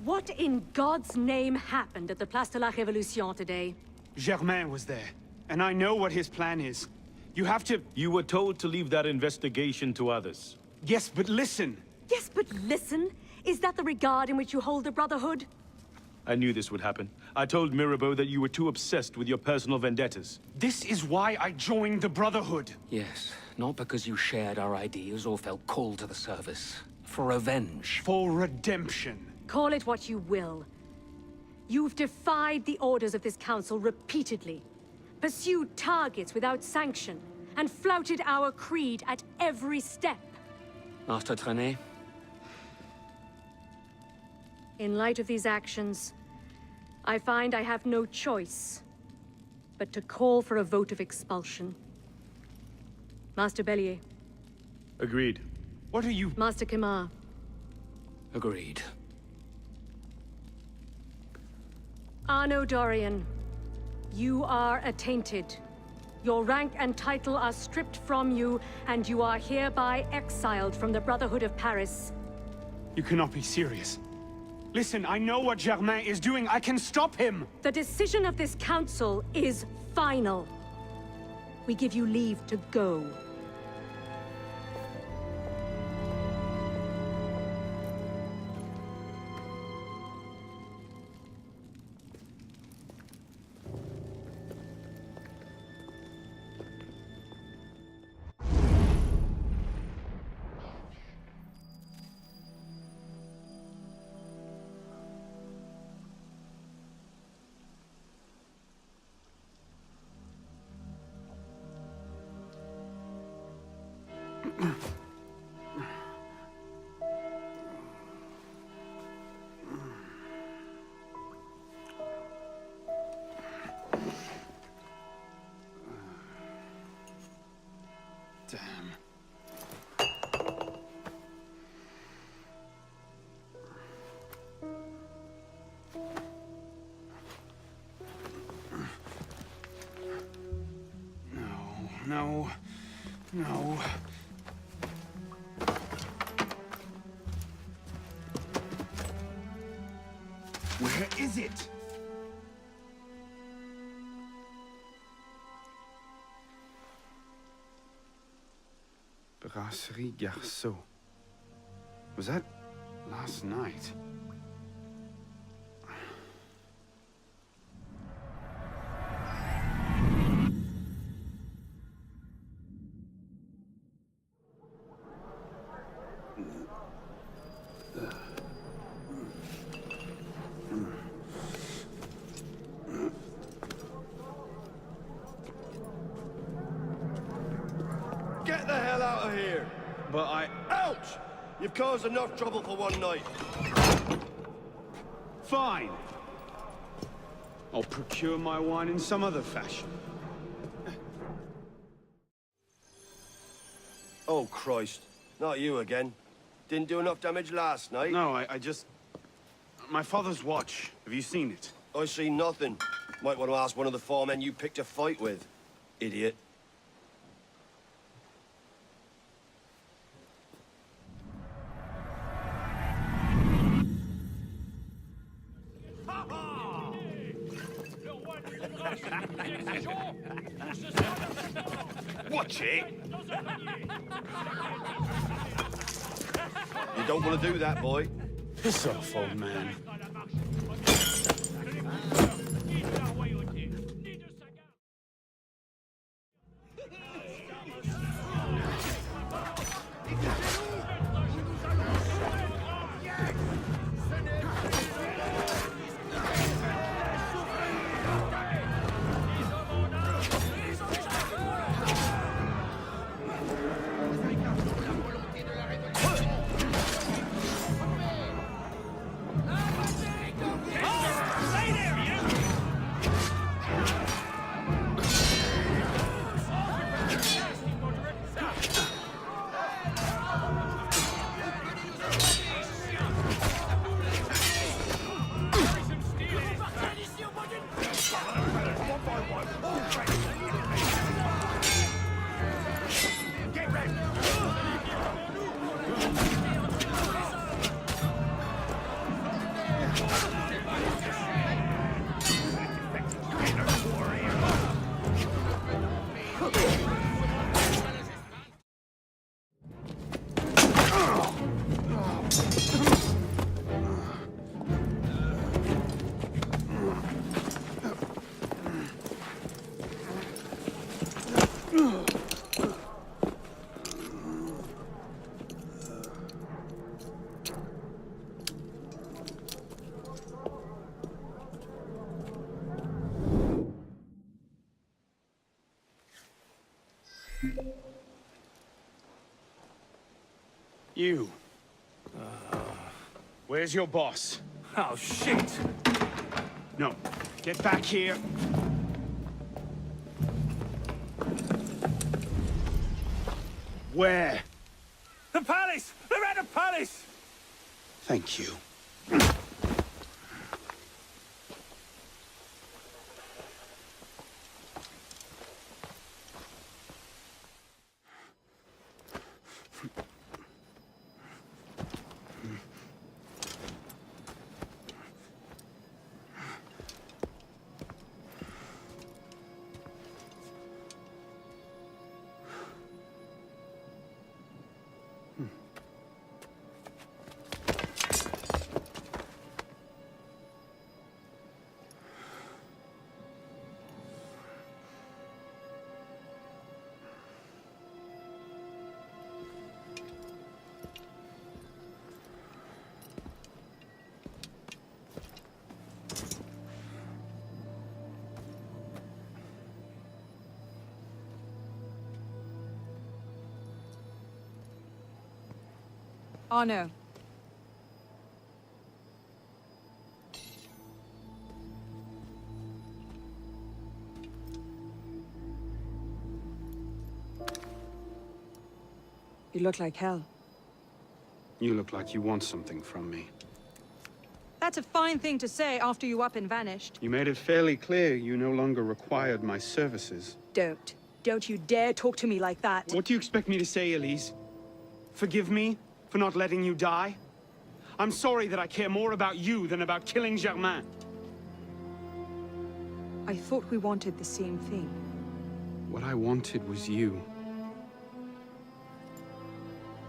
F: What in God's name happened at the Place de la Révolution today?
J: Germain was there, and I know what his plan is. You have to...
G: You were told to leave that investigation to others.
J: Yes, but listen.
F: Yes, but listen. Is that the regard in which you hold the Brotherhood?
G: I knew this would happen. I told Mirabeau that you were too obsessed with your personal vendettas.
J: This is why I joined the Brotherhood.
W: Yes, not because you shared our ideas or felt called to the service. For revenge.
J: For redemption.
F: Call it what you will. You've defied the orders of this council repeatedly, pursued targets without sanction, and flouted our creed at every step.
W: Master Trenet?
F: In light of these actions, I find I have no choice but to call for a vote of expulsion. Master Bellier.
G: Agreed.
J: What are you...
F: Master Kemar.
W: Agreed.
F: Arno Dorian, you are attainted. Your rank and title are stripped from you, and you are hereby exiled from the Brotherhood of Paris.
J: You cannot be serious. Listen, I know what Germain is doing. I can stop him!
F: The decision of this council is final. We give you leave to go.
J: Damn. No. Where is it? Brasserie Garceau. Was that last night?
A: Get the hell out of here!
J: But
A: Ouch! You've caused enough trouble for one night.
J: Fine. I'll procure my wine in some other fashion.
A: Oh, Christ. Not you again. Didn't do enough damage last night.
J: No, I just... My father's watch. Have you seen it?
A: I see nothing. Might want to ask one of the four men you picked a fight with. Idiot.
K: Watch it!
A: You don't want to do that, boy.
J: Piss off, old man. You. Where's your boss?
D: Oh, shit!
J: No. Get back here. Where?
D: The palace! They're at the palace!
J: Thank you.
R: Arno.
U: You look like hell.
J: You look like you want something from me.
R: That's a fine thing to say after you up and vanished.
J: You made it fairly clear you no longer required my services.
U: Don't. Don't you dare talk to me like that.
J: What do you expect me to say, Elise? Forgive me for not letting you die? I'm sorry that I care more about you than about killing Germain.
U: I thought we wanted the same thing.
J: What I wanted was you.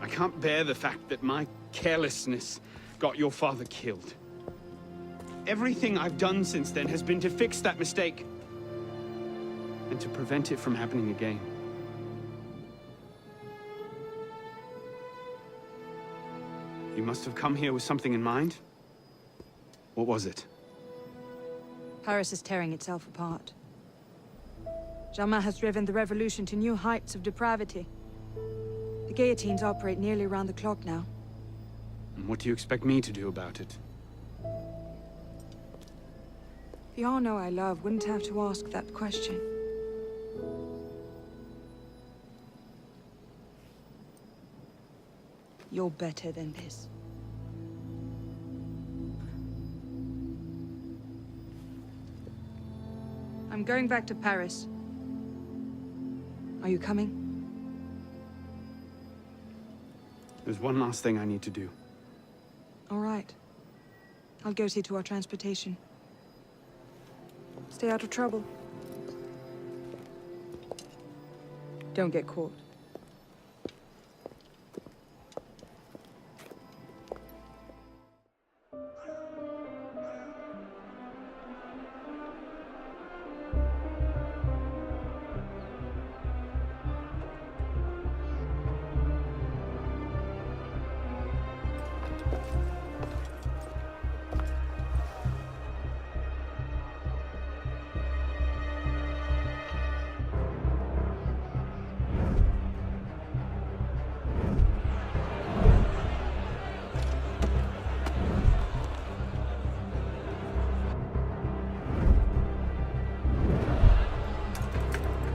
J: I can't bear the fact that my carelessness got your father killed. Everything I've done since then has been to fix that mistake. And to prevent it from happening again. You must have come here with something in mind. What was it?
R: Paris is tearing itself apart. Germain has driven the revolution to new heights of depravity. The guillotines operate nearly around the clock now.
J: And what do you expect me to do about it?
R: The Arno I love wouldn't have to ask that question. You're better than this. I'm going back to Paris. Are you coming?
J: There's one last thing I need to do.
R: All right. I'll go see to our transportation. Stay out of trouble. Don't get caught.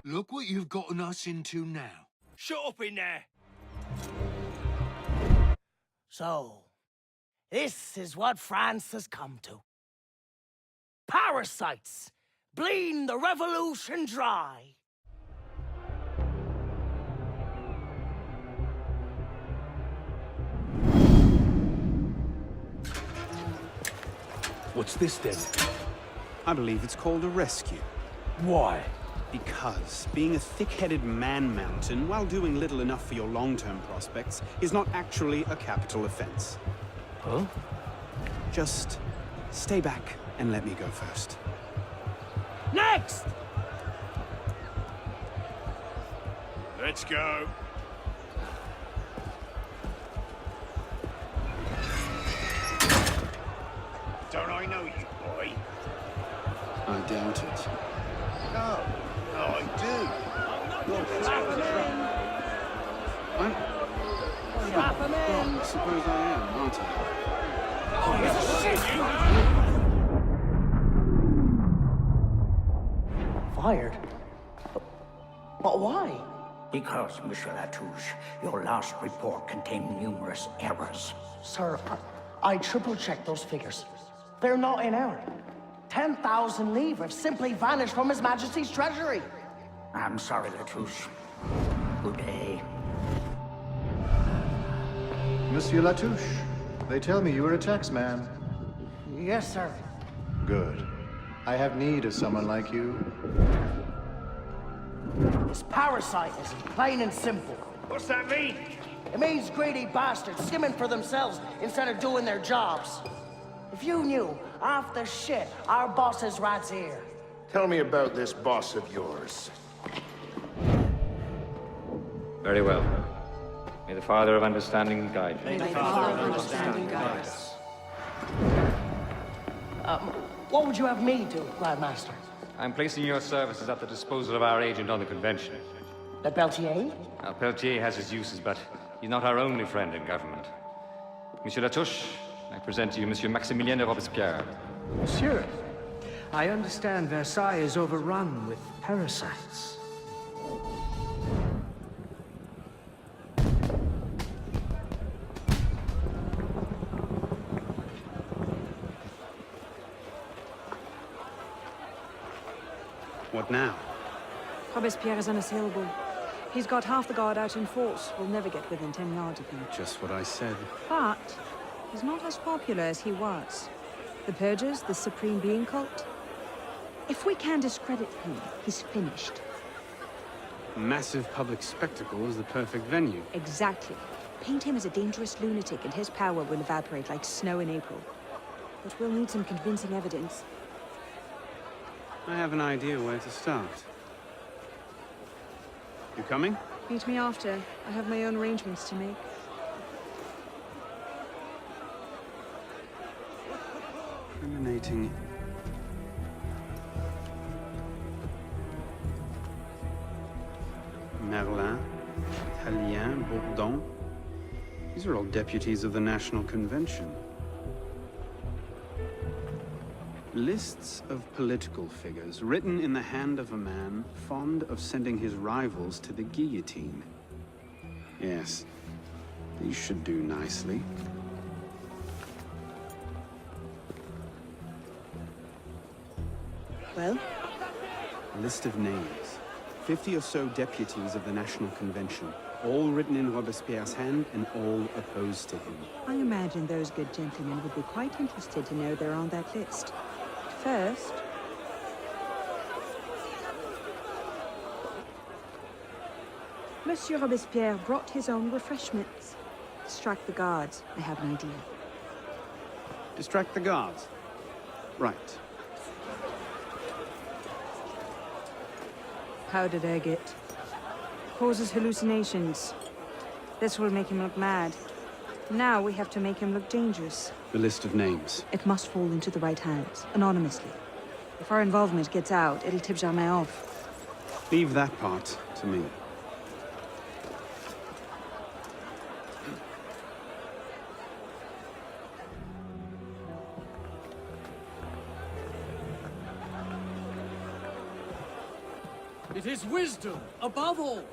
H: Look what you've gotten us into now.
D: Shut up in there! So, this is what France has come to. Parasites, bleeding the revolution dry.
J: What's this then? I believe it's called a rescue.
D: Why?
J: Because being a thick-headed man-mountain while doing little enough for your long-term prospects is not actually a capital offense.
D: Huh?
J: Just stay back and let me go first.
D: Next!
K: Let's go. Don't I know you, boy?
J: I doubt it.
K: No, I do.
J: I'm
Q: Strap him in!
J: I suppose I am, aren't I?
I: Fired? But why?
L: Because, Monsieur Latouche, your last report contained numerous errors.
I: Sir, I triple-checked those figures. They're not in error. 10,000 livres simply vanished from His Majesty's treasury.
L: I'm sorry, Latouche. Good day.
M: Monsieur Latouche, they tell me you are a taxman.
I: Yes, sir.
M: Good. I have need of someone like you.
I: It's parasitism, plain and simple.
K: What's that mean?
I: It means greedy bastards skimming for themselves instead of doing their jobs. If you knew half the shit our bosses rats here.
K: Tell me about this boss of yours.
B: Very well. May the Father of Understanding guide you.
I: May the Father of Understanding guide us. What would you have me do, Grandmaster?
B: I'm placing your services at the disposal of our agent on the convention.
I: Le Peltier?
B: Now, Peltier has his uses, but he's not our only friend in government. Monsieur Latouche, I present to you Monsieur Maximilien de Robespierre.
Q: Monsieur, I understand Versailles is overrun with parasites.
J: What now?
U: Robespierre is unassailable. He's got half the guard out in force. We'll never get within 10 yards of him.
J: Just what I said.
U: But he's not as popular as he was. The Purgers, the Supreme Being cult. If we can discredit him, he's finished.
J: Massive public spectacle is the perfect venue.
U: Exactly. Paint him as a dangerous lunatic and his power will evaporate like snow in April. But we'll need some convincing evidence.
J: I have an idea where to start. You coming?
U: Meet me after. I have my own arrangements to make.
J: Emanating. Merlin, Italien, Bourdon. These are all deputies of the National Convention. Lists of political figures written in the hand of a man fond of sending his rivals to the guillotine. Yes, these should do nicely.
U: Well?
J: A list of names. 50 or so deputies of the National Convention, all written in Robespierre's hand and all opposed to him.
U: I imagine those good gentlemen would be quite interested to know they're on that list. First... Monsieur Robespierre brought his own refreshments. Distract the guards. I have an idea.
J: Distract the guards. Right.
U: How did I get? Causes hallucinations. This will make him look mad. Now we have to make him look dangerous.
J: The list of names.
U: It must fall into the right hands, anonymously. If our involvement gets out, it'll tip Germain off.
J: Leave that part to me.
Q: It is wisdom, above all,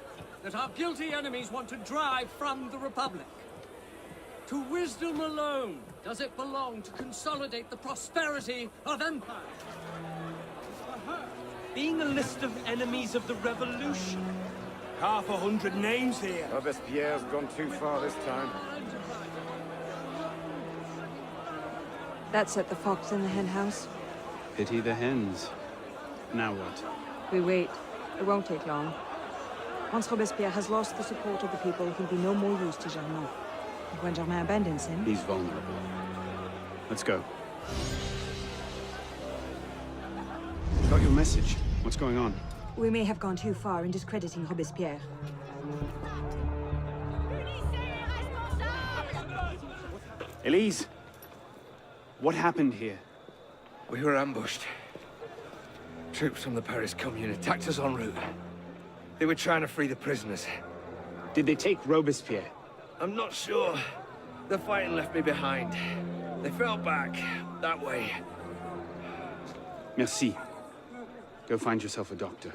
Q: that our guilty enemies want to drive from the Republic. To wisdom alone does it belong to consolidate the prosperity of empire.
D: Being a list of enemies of the revolution. 100 names here.
B: Robespierre's gone too far this time.
U: That set the fox in the hen house.
J: Pity the hens. Now what?
U: We wait. It won't take long. Once Robespierre has lost the support of the people, he'll be no more use to Germain. And when Germain abandons him...
J: He's vulnerable. Let's go. Got your message. What's going on?
U: We may have gone too far in discrediting Robespierre.
J: Elise! What happened here?
N: We were ambushed. Troops from the Paris Commune attacked us en route. They were trying to free the prisoners.
J: Did they take Robespierre?
Q: I'm not sure. The fighting left me behind. They fell back, that way.
J: Merci. Go find yourself a doctor.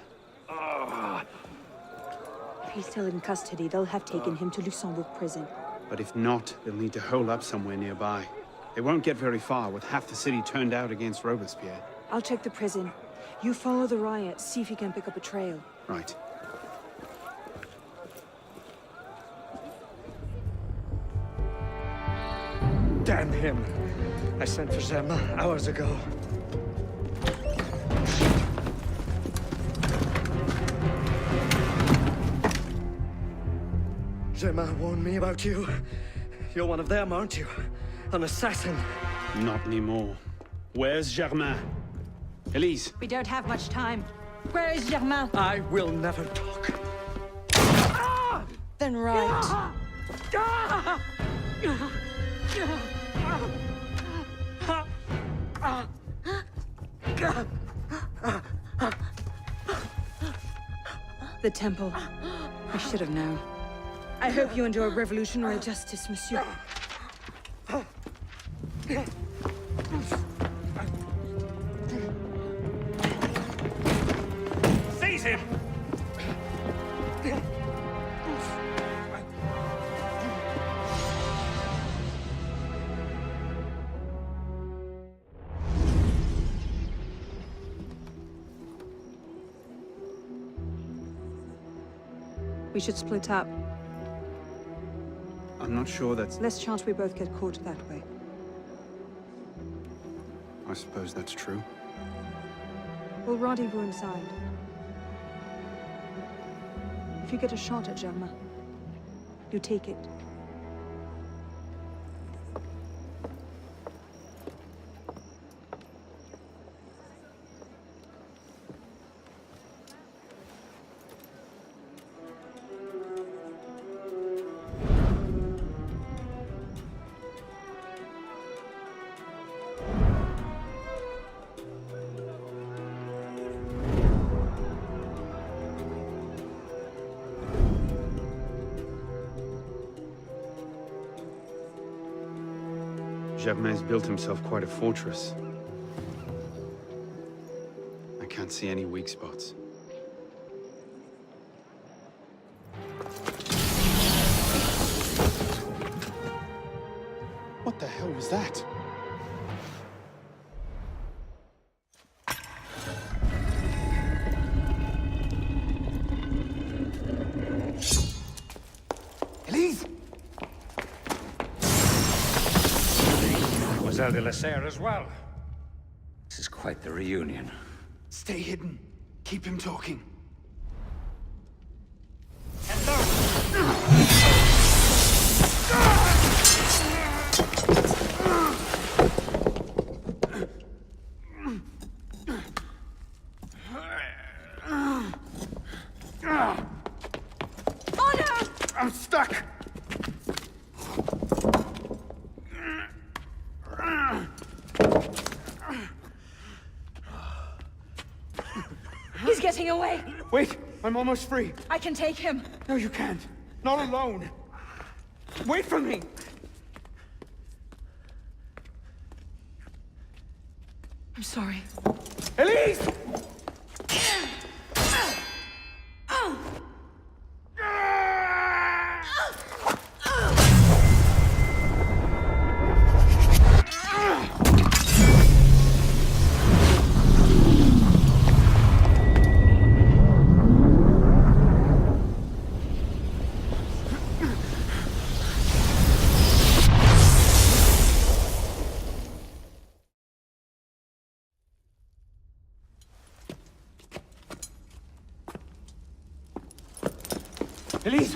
U: If he's still in custody, they'll have taken him to Luxembourg prison.
J: But if not, they'll need to hole up somewhere nearby. They won't get very far with half the city turned out against Robespierre.
U: I'll check the prison. You follow the riot, see if you can pick up a trail.
J: Right.
Q: Damn him. I sent for Zema hours ago. Zema warned me about you. You're one of them, aren't you? An assassin.
J: Not anymore. Where's Germain? Elise.
R: We don't have much time. Where is Germain?
Q: I will never talk.
U: Then right. The temple. I should have known. I hope you enjoy revolutionary justice, monsieur.
K: Seize him!
U: We should split up.
J: I'm not sure that's...
U: Less chance we both get caught that way.
J: I suppose that's true.
U: We'll rendezvous inside. If you get a shot at Germain, you take it.
J: Germain's built himself quite a fortress. I can't see any weak spots. What the hell was that?
B: Elise! Mademoiselle de la Serre as well. This is quite the reunion.
J: Stay hidden. Keep him talking.
U: I'm
J: stuck!
U: He's getting away!
J: Wait! I'm almost free!
U: I can take him!
J: No, you can't! Not alone! Wait for me!
U: I'm sorry.
J: Elise! Elise!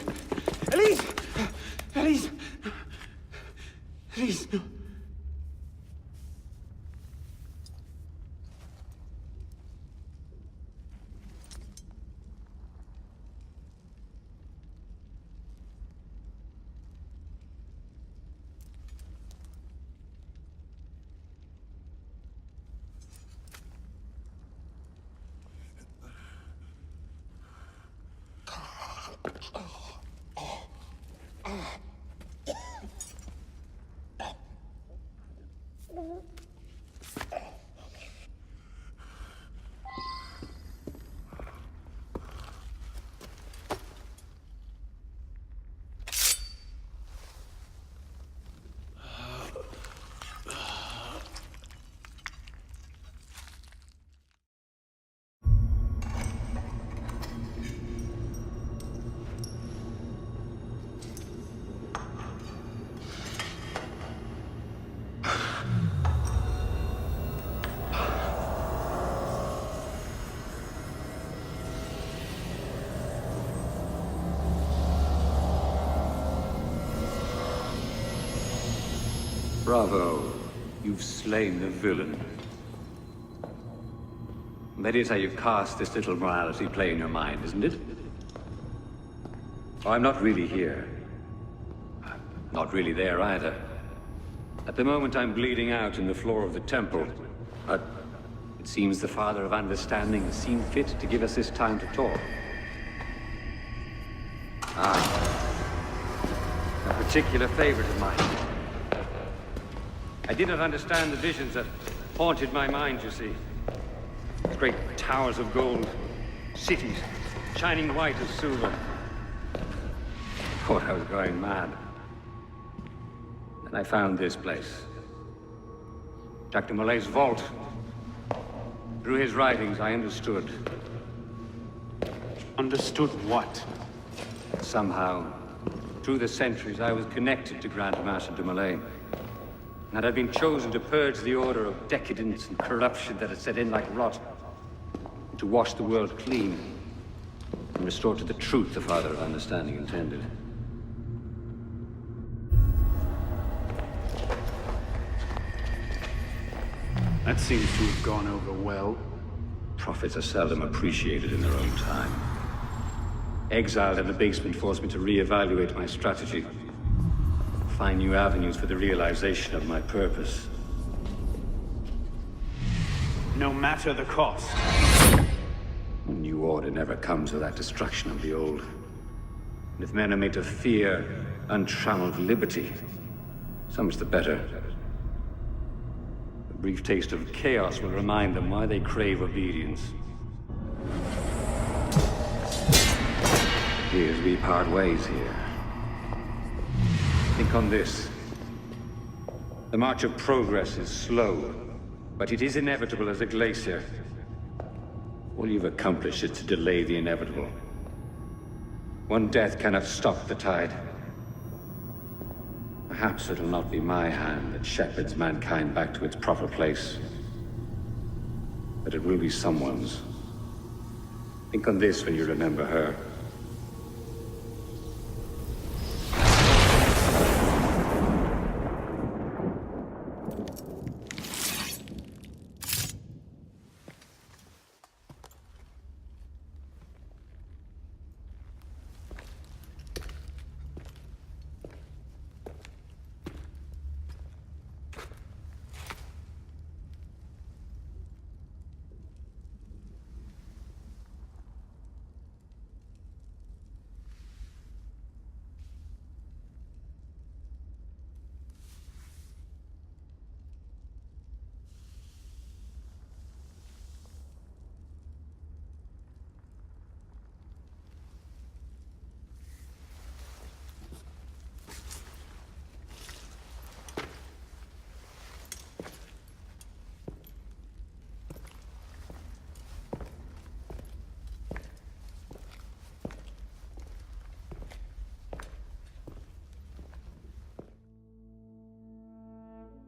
J: Elise! Elise! Elise, no.
B: Bravo. You've slain the villain. That is how you cast this little morality play in your mind, isn't it? Oh, I'm not really here. I'm not really there either. At the moment, I'm bleeding out in the floor of the temple. But it seems the Father of Understanding has seen fit to give us this time to talk. A particular favorite of mine. I did not understand the visions that haunted my mind, you see. Great towers of gold, cities, shining white as silver. I thought I was going mad. Then I found this place. Jacques de Molay's vault. Through his writings, I understood.
J: Understood what?
B: Somehow, through the centuries, I was connected to Grand Master de Molay. And I'd been chosen to purge the order of decadence and corruption that had set in like rot. To wash the world clean and restore to the truth the Father of Understanding intended.
J: That seems to have gone over well.
B: Prophets are seldom appreciated in their own time. Exiled in the basement forced me to reevaluate my strategy. Find new avenues for the realization of my purpose.
J: No matter the cost.
B: A new order never comes without destruction of the old. And if men are made to fear untrammeled liberty, so much the better. A brief taste of chaos will remind them why they crave obedience. Here's we part ways here. Think on this. The march of progress is slow, but it is inevitable as a glacier. All you've accomplished is to delay the inevitable. One death cannot stop the tide. Perhaps it'll not be my hand that shepherds mankind back to its proper place. But it will be someone's. Think on this when you remember her.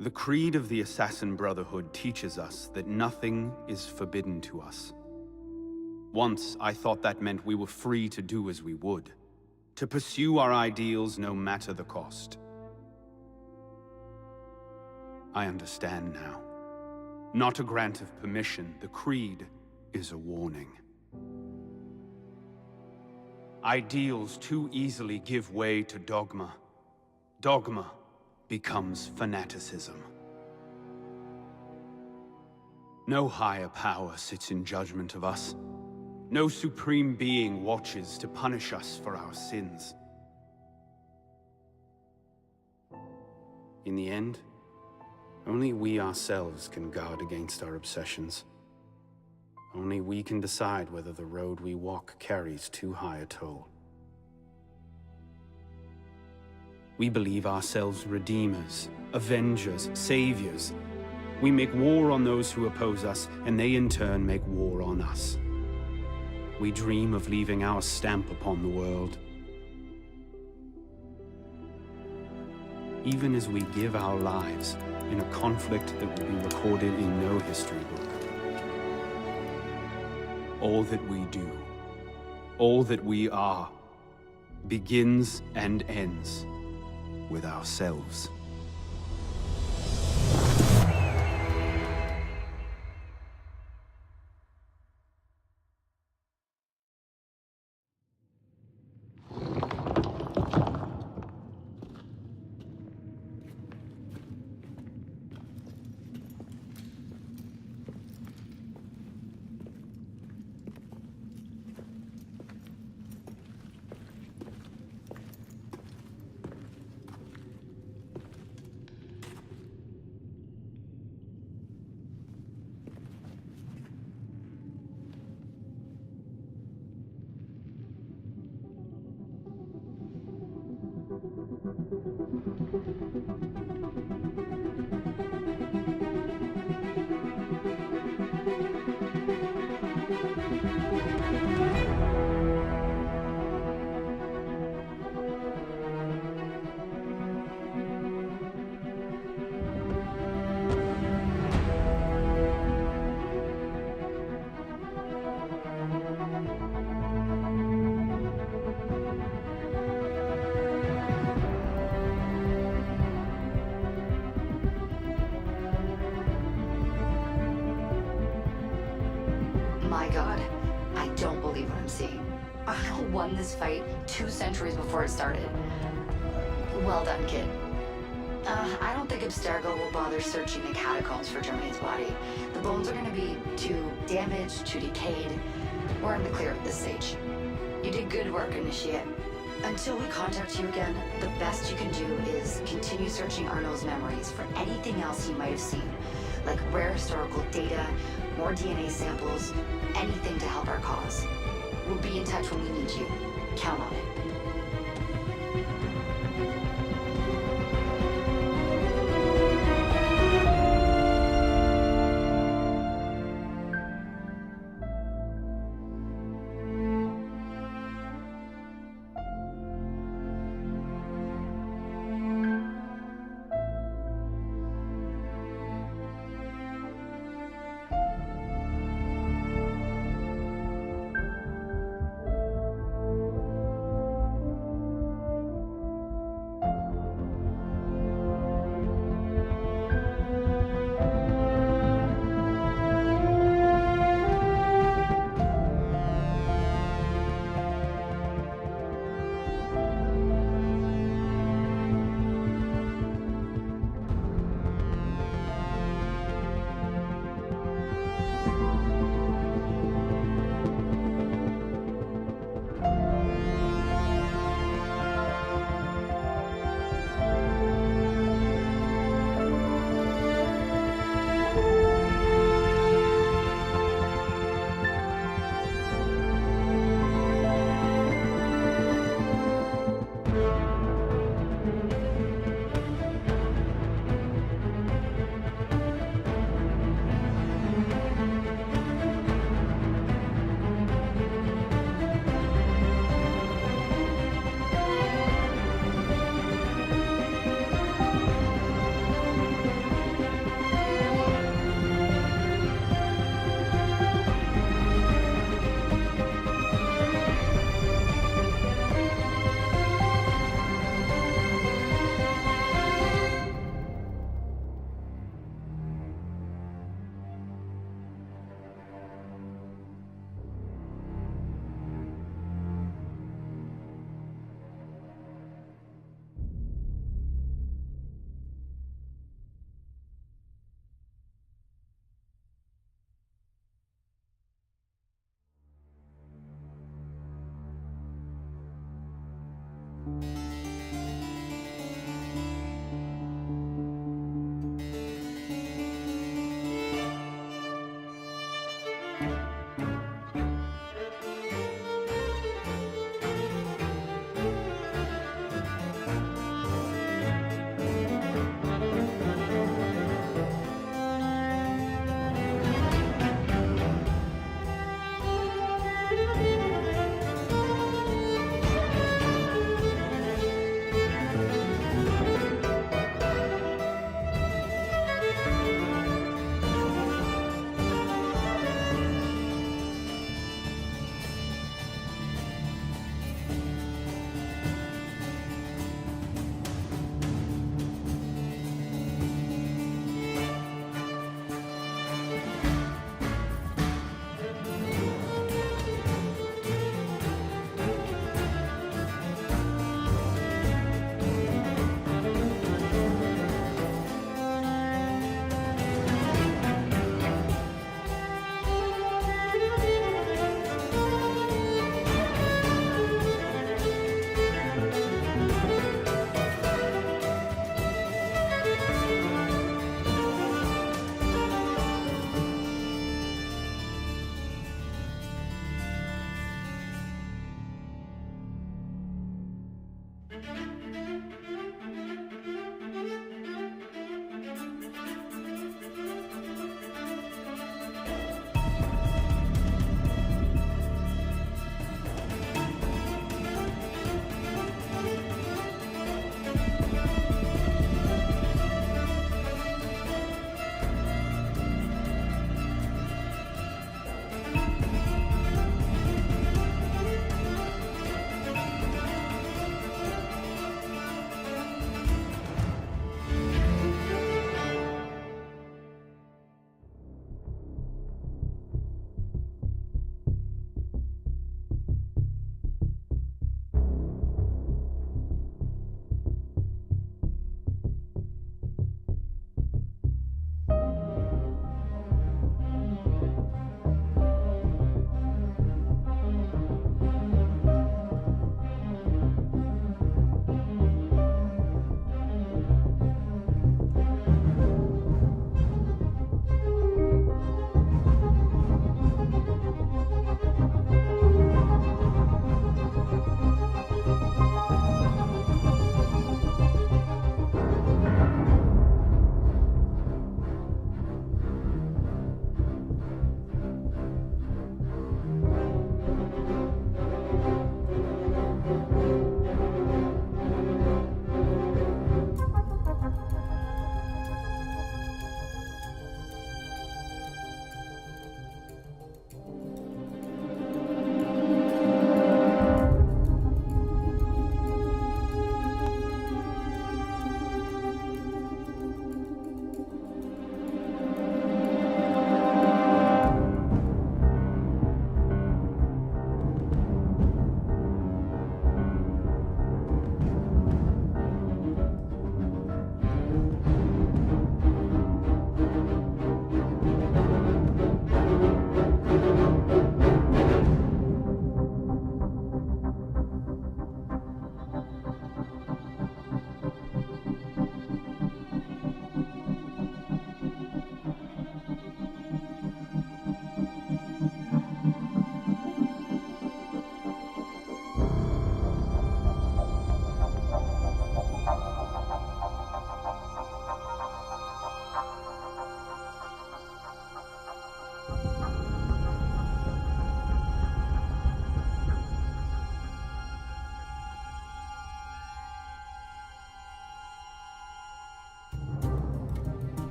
J: The creed of the Assassin Brotherhood teaches us that nothing is forbidden to us. Once, I thought that meant we were free to do as we would, to pursue our ideals no matter the cost. I understand now. Not a grant of permission, the creed is a warning. Ideals too easily give way to dogma. Dogma becomes fanaticism. No higher power sits in judgment of us. No supreme being watches to punish us for our sins. In the end, only we ourselves can guard against our obsessions. Only we can decide whether the road we walk carries too high a toll. We believe ourselves redeemers, avengers, saviors. We make war on those who oppose us, and they in turn make war on us. We dream of leaving our stamp upon the world. Even as we give our lives in a conflict that will be recorded in no history book. All that we do, all that we are, begins and ends with ourselves.
O: My god, I don't believe what I'm seeing. Arno won this fight 2 centuries before it started. Well done, kid. I don't think Abstergo will bother searching the catacombs for Germain's body. The bones are gonna be too damaged, too decayed. We're in the clear at this stage. You did good work, Initiate. Until we contact you again, the best you can do is continue searching Arno's memories for anything else he might have seen, like rare historical data, more DNA samples, anything to help our cause. We'll be in touch when we need you. Count on it.